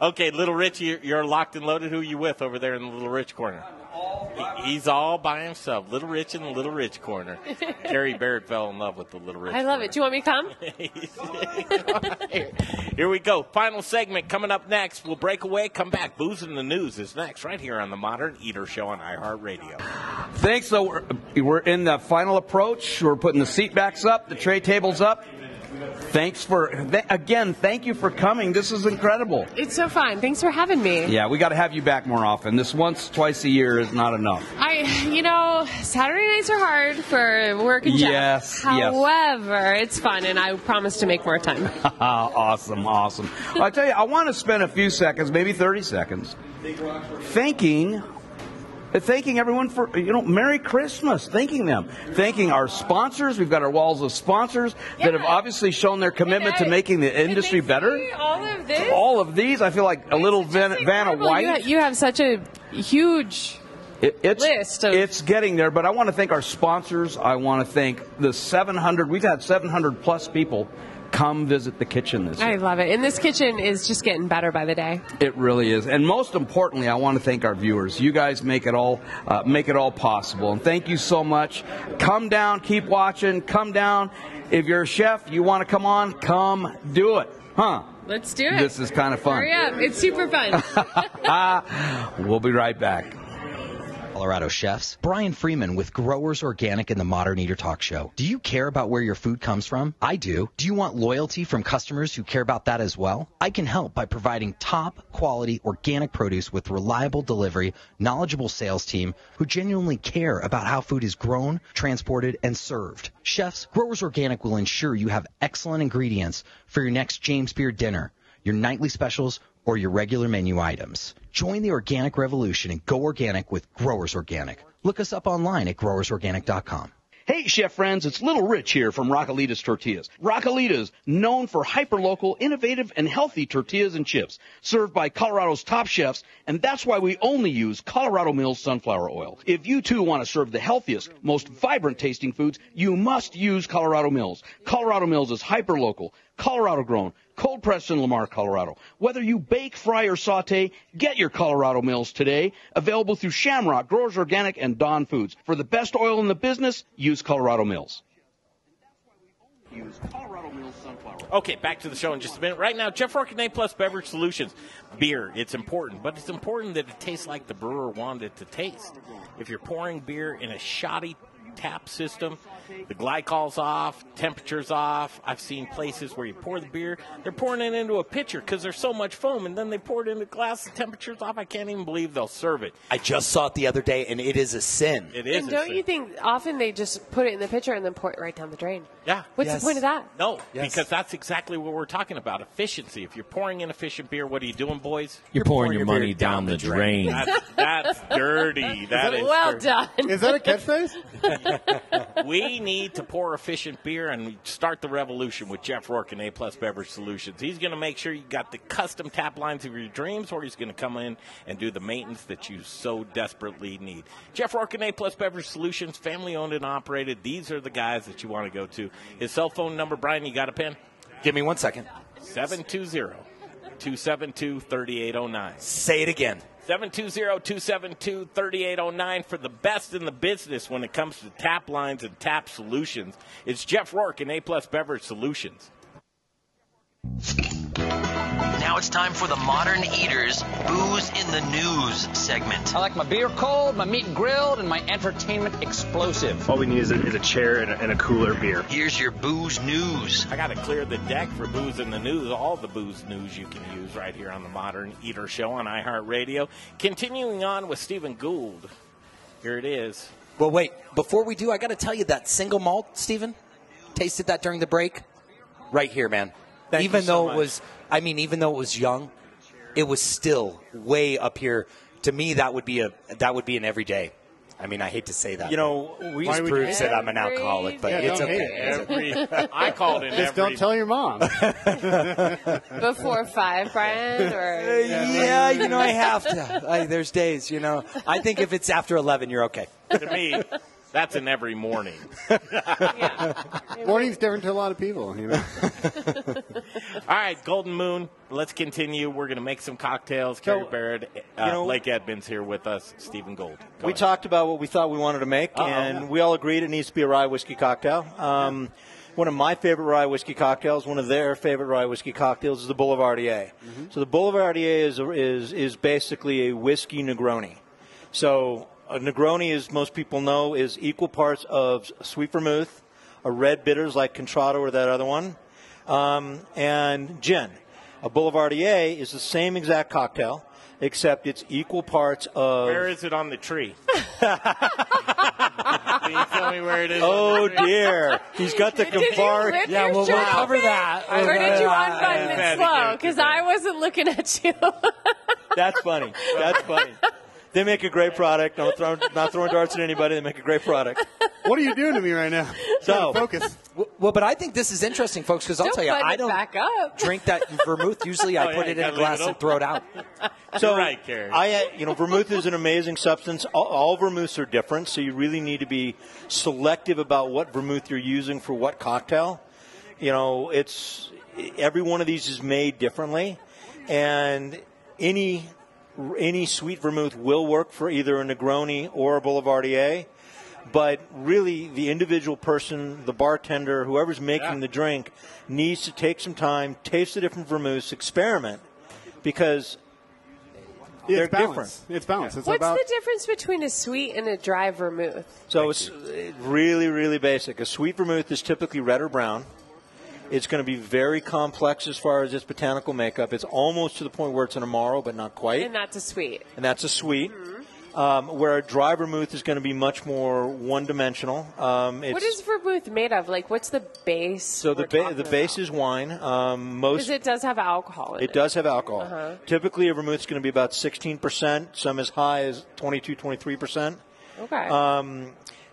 Okay, Little Rich, you're locked and loaded. Who are you with over there in the Little Rich corner? He's all by himself. Little Rich in the Little Rich corner. Carrie Baird fell in love with the Little Rich I love it. Do you want me to come? Here we go. Final segment coming up next. We'll break away, come back. Booze in the News is next right here on the Modern Eater Show on iHeartRadio. Thanks. So we're in the final approach. We're putting the seat backs up, the tray tables up. Thank you for coming. This is incredible. It's so fun. Thanks for having me. Yeah, we got to have you back more often. This twice a year is not enough. Saturday nights are hard for work and Yes, Jeff. yes. However, it's fun, and I promise to make more time. Awesome. Well, I tell you, I want to spend a few seconds, maybe 30 seconds, thanking everyone for, Merry Christmas, thanking them, thanking our sponsors. We've got our walls of sponsors that have obviously shown their commitment to making the industry better. All of these, I feel like a little Vanna White. You have such a huge list. It's getting there, but I want to thank our sponsors. I want to thank the 700. We've had 700 plus people come visit the kitchen this year. I love it. And this kitchen is just getting better by the day. It really is. And most importantly, I want to thank our viewers. You guys make it all possible. And thank you so much. Come down, keep watching, come down. If you're a chef, you want to come on, come do it. Huh? Let's do it. This is kind of fun. Hurry up. It's super fun. We'll be right back. Colorado chefs, Brian Freeman with Growers Organic and the Modern Eater Talk Show. Do you care about where your food comes from? I do. Do you want loyalty from customers who care about that as well? I can help by providing top quality organic produce with reliable delivery, knowledgeable sales team who genuinely care about how food is grown, transported, and served. Chefs, Growers Organic will ensure you have excellent ingredients for your next James Beard dinner, your nightly specials, or your regular menu items. Join the organic revolution and go organic with Growers Organic. Look us up online at growersorganic.com. Hey, chef friends, it's Little Rich here from Raquelitas Tortillas. Raquelitas, known for hyper-local, innovative, and healthy tortillas and chips, served by Colorado's top chefs, and that's why we only use Colorado Mills sunflower oil. If you, too, want to serve the healthiest, most vibrant-tasting foods, you must use Colorado Mills. Colorado Mills is hyper-local, Colorado-grown, cold-pressed in Lamar, Colorado. Whether you bake, fry, or saute, get your Colorado Mills today. Available through Shamrock, Growers Organic, and Dawn Foods. For the best oil in the business, use Colorado Mills. Okay, back to the show in just a minute. Right now, Jeff Rourke and A+ Beverage Solutions. Beer, it's important, but it's important that it tastes like the brewer wanted it to taste. If you're pouring beer in a shoddy tap system, the glycol's off, temperature's off. I've seen places where you pour the beer, they're pouring it into a pitcher because there's so much foam, and then they pour it in a glass, the temperature's off. I can't even believe they'll serve it. I just saw it the other day, and it is a sin. It is. And don't you think often they just put it in the pitcher and then pour it right down the drain? Yeah. What's the point of that? No, because that's exactly what we're talking about, efficiency. If you're pouring inefficient beer, what are you doing, boys? You're pouring your money down the drain. That's dirty. That is well dirty. done. Is that a catchphrase? We need to pour efficient beer and start the revolution with Jeff Rourke and A+ Beverage Solutions. He's going to make sure you got the custom tap lines of your dreams, or he's going to come in and do the maintenance that you so desperately need. Jeff Rourke and A+ Beverage Solutions, family owned and operated. These are the guys that you want to go to. His cell phone number, Brian, you got a pen? Give me 1 second. 720-272-3809. Say it again. 720-272-3809 for the best in the business when it comes to tap lines and tap solutions. It's Jeff Rourke and A+ Beverage Solutions. Now Now it's time for the Modern Eaters Booze in the News segment. I like my beer cold, my meat grilled, and my entertainment explosive. All we need is a chair and a cooler beer. Here's your booze news. I got to clear the deck for Booze in the News. All the booze news you can use right here on the Modern Eater Show on iHeartRadio. Continuing on with Stephen Gould. Here it is. Well, wait. Before we do, I got to tell you that single malt, Stephen, tasted that during the break. Right here, man. Even though it was young, it was still way up here. To me, that would be an everyday. I mean, I hate to say that. You know, we just proves that I'm an alcoholic, but it's okay. I called it Just don't tell your mom. Before 5, Brian? Or yeah, I have to. There's days, I think if it's after 11, you're okay. To me, that's in every morning. Morning's different to a lot of people, All right, Golden Moon, let's continue. We're going to make some cocktails. Carrie Baird, Blake Edmunds here with us, Stephen Gould. We talked about what we thought we wanted to make, and we all agreed it needs to be a rye whiskey cocktail. One of my favorite rye whiskey cocktails, one of their favorite rye whiskey cocktails is the Boulevardier. So the Boulevardier is basically a whiskey Negroni. So a Negroni, as most people know, is equal parts of sweet vermouth, a red bitters like Contratto or that other one, and gin. A Boulevardier is the same exact cocktail, except it's equal parts of... Where is it on the tree? Can you tell me where it is? Oh, dear. He's got the Campari. Yeah, we'll cover that. Or did you unbutton it slow? Because I wasn't looking at you. That's funny. They make a great product. Not throwing darts at anybody. They make a great product. What are you doing to me right now? So focus. Well, but I think this is interesting, folks, because I'll tell you, I don't back up. drink that vermouth. Usually I put it in a glass and throw it out. So, you're right, Carrie. Vermouth is an amazing substance. All vermouths are different, so you really need to be selective about what vermouth you're using for what cocktail. It's every one of these is made differently, and any sweet vermouth will work for either a Negroni or a Boulevardier. But really, the individual person, the bartender, whoever's making the drink, needs to take some time, taste the different vermouths, experiment, because they're different. It's balanced. What's the difference between a sweet and a dry vermouth? So it's really, really basic. A sweet vermouth is typically red or brown. It's going to be very complex as far as its botanical makeup. It's almost to the point where it's an Amaro, but not quite. And that's a sweet. Where a dry vermouth is going to be much more one-dimensional. What is vermouth made of? Like, what's the base? So the base is wine. Because it does have alcohol in it. It does have alcohol. Typically, a vermouth is going to be about 16%, some as high as 22, 23%. Okay.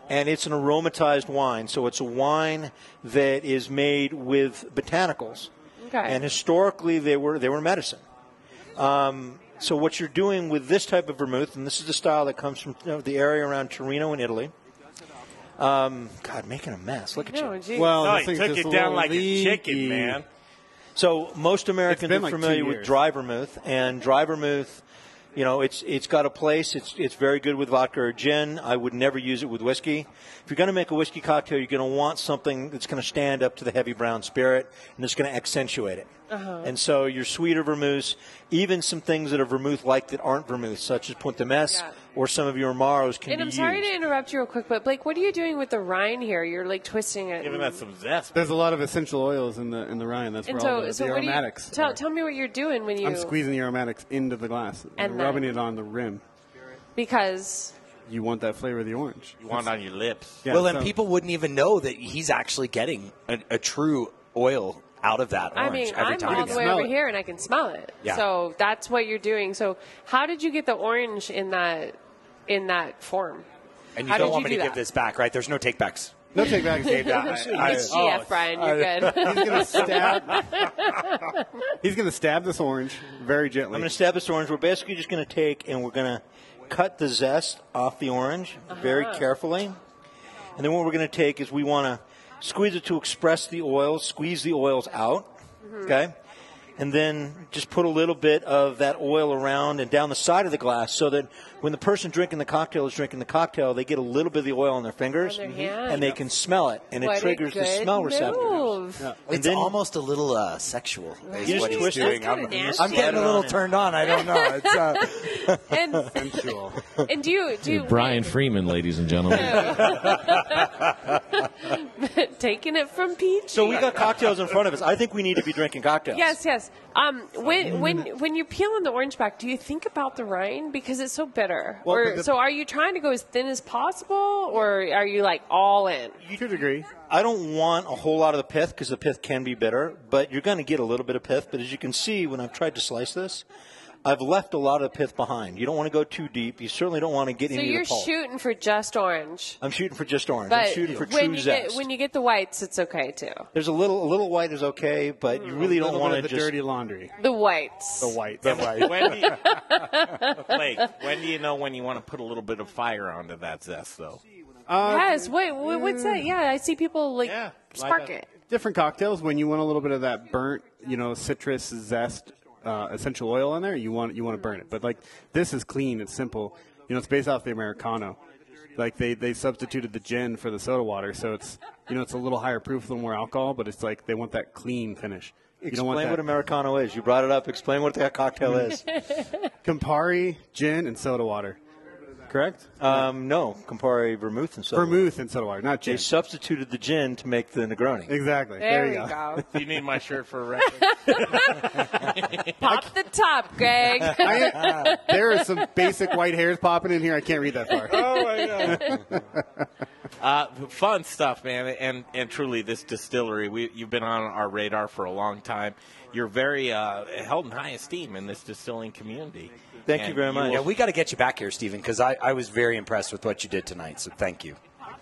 And it's an aromatized wine. So it's a wine that is made with botanicals. Okay. And historically, they were medicine. So what you're doing with this type of vermouth, and this is the style that comes from the area around Torino in Italy. God, making a mess. Look at you. Geez. Well, he took it down like a chicken, man. So most Americans are familiar with dry vermouth, and dry vermouth, it's got a place. It's very good with vodka or gin. I would never use it with whiskey. If you're going to make a whiskey cocktail, you're going to want something that's going to stand up to the heavy brown spirit, and it's going to accentuate it. And so your sweeter vermouths, even some things that are vermouth-like that aren't vermouth, such as Punta Mess or some of your Amaros can be used. And I'm sorry to interrupt you real quick, but Blake, what are you doing with the rind here? You're like twisting it. Giving that some zest. There's a lot of essential oils in the rind. That's where all the aromatics. Tell me what you're doing when you. I'm squeezing the aromatics into the glass and rubbing it on the rim. Because you want that flavor of the orange. You want it on your lips. Yeah, and people wouldn't even know that he's actually getting a true oil out of that orange every time. I'm all the way over here and I can smell it. Yeah. So that's what you're doing. So how did you get the orange in that form? And you don't want me to give this back, right? There's no takebacks. No takebacks. It's GF, Brian. You're good. He's going to stab this orange very gently. I'm going to stab this orange. We're basically just going to take and we're going to cut the zest off the orange very carefully. And then what we're going to take is we want to squeeze it to express the oils, squeeze the oils out, okay? and then just put a little bit of that oil around and down the side of the glass so that when the person drinking the cocktail is drinking the cocktail, they get a little bit of the oil on their fingers, and they can smell it, and it triggers the smell receptors. Yeah. It's almost a little sexual. Is You what just he's twist doing. it. I'm getting a little turned on. I don't know. It's sensual. And do you Brian Freeman, ladies and gentlemen. taking it from Peach? So we got cocktails in front of us. I think we need to be drinking cocktails. Yes. When you're peeling the orange back, do you think about the rind because it's so bitter? Well, So are you trying to go as thin as possible, or are you like all in? To a degree. I don't want a whole lot of the pith because the pith can be bitter, but you're going to get a little bit of pith. But as you can see, when I've tried to slice this, I've left a lot of the pith behind. You don't want to go too deep. You certainly don't want to get So any of you're the pulp. shooting for just orange. I'm shooting for just orange. But I'm shooting for when true you zest. when you get the whites, it's okay too. There's a little white is okay, but you really don't want to the just dirty laundry. The whites. The whites. Blake, when do you know when you want to put a little bit of fire onto that zest, though? Yes. Wait. What's that? Yeah, I see people spark it. Different cocktails, when you want a little bit of that burnt, citrus zest, essential oil in there, you want to burn it. But like this is clean, it's simple. It's based off the Americano. Like they substituted the gin for the soda water, so it's it's a little higher proof, a little more alcohol, but it's like they want that clean finish. You don't want Explain that. what Americano is. You brought it up. Explain what that cocktail is. Campari, gin, and soda water. Correct? No, Campari, vermouth, and soda Vermouth and soda water, not gin. They substituted the gin to make the Negroni. Exactly. There you go. Do you need my shirt for a record? Pop the top, Greg. There are some basic white hairs popping in here. I can't read that far. Oh, my God. Fun stuff, man. And truly, this distillery, you've been on our radar for a long time. You're very held in high esteem in this distilling community. Thank you very much. Yeah, we got to get you back here, Stephen, because I was very impressed with what you did tonight. So thank you.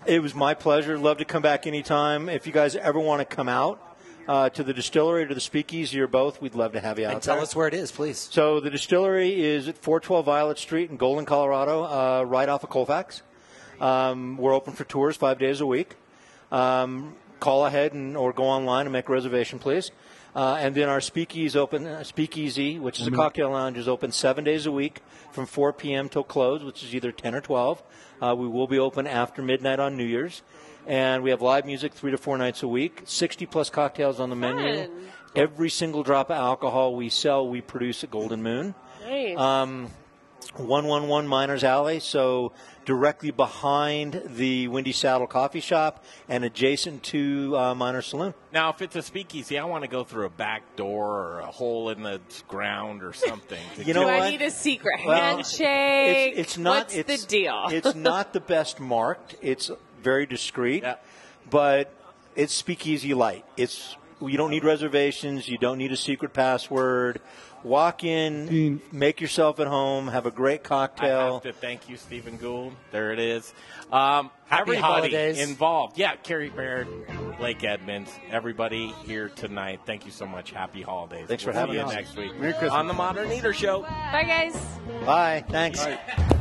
It was my pleasure. Love to come back anytime. If you guys ever want to come out to the distillery or to the speakeasy or both, we'd love to have you out And tell there. us where it is, please. So the distillery is at 412 Violet Street in Golden, Colorado, right off of Colfax. We're open for tours 5 days a week. Call ahead or go online and make a reservation, please. And then our speakeasy, which is a cocktail lounge, is open 7 days a week from 4 p.m. till close, which is either 10 or 12. We will be open after midnight on New Year's. And we have live music 3 to 4 nights a week, 60-plus cocktails on the menu. Every single drop of alcohol we sell, we produce at Golden Moon. Nice. 111 Miners Alley, so directly behind the Windy Saddle Coffee Shop and adjacent to Miners Saloon. Now, if it's a speakeasy, I want to go through a back door or a hole in the ground or something. You know Do what? I need a secret Well, handshake? It's not. What's the deal? It's not the best marked. It's very discreet, but it's speakeasy light. You don't need reservations. You don't need a secret password. Walk in, make yourself at home, have a great cocktail. I have to thank you, Stephen Gould. There it is. Happy Everybody holidays. involved. Yeah, Carrie Baird, Blake Edmunds, everybody here tonight. Thank you so much. Happy holidays. Thanks for We'll having see you us. next week Merry Christmas. on the Modern Eater Show. Bye, guys. Bye. Thanks. Bye.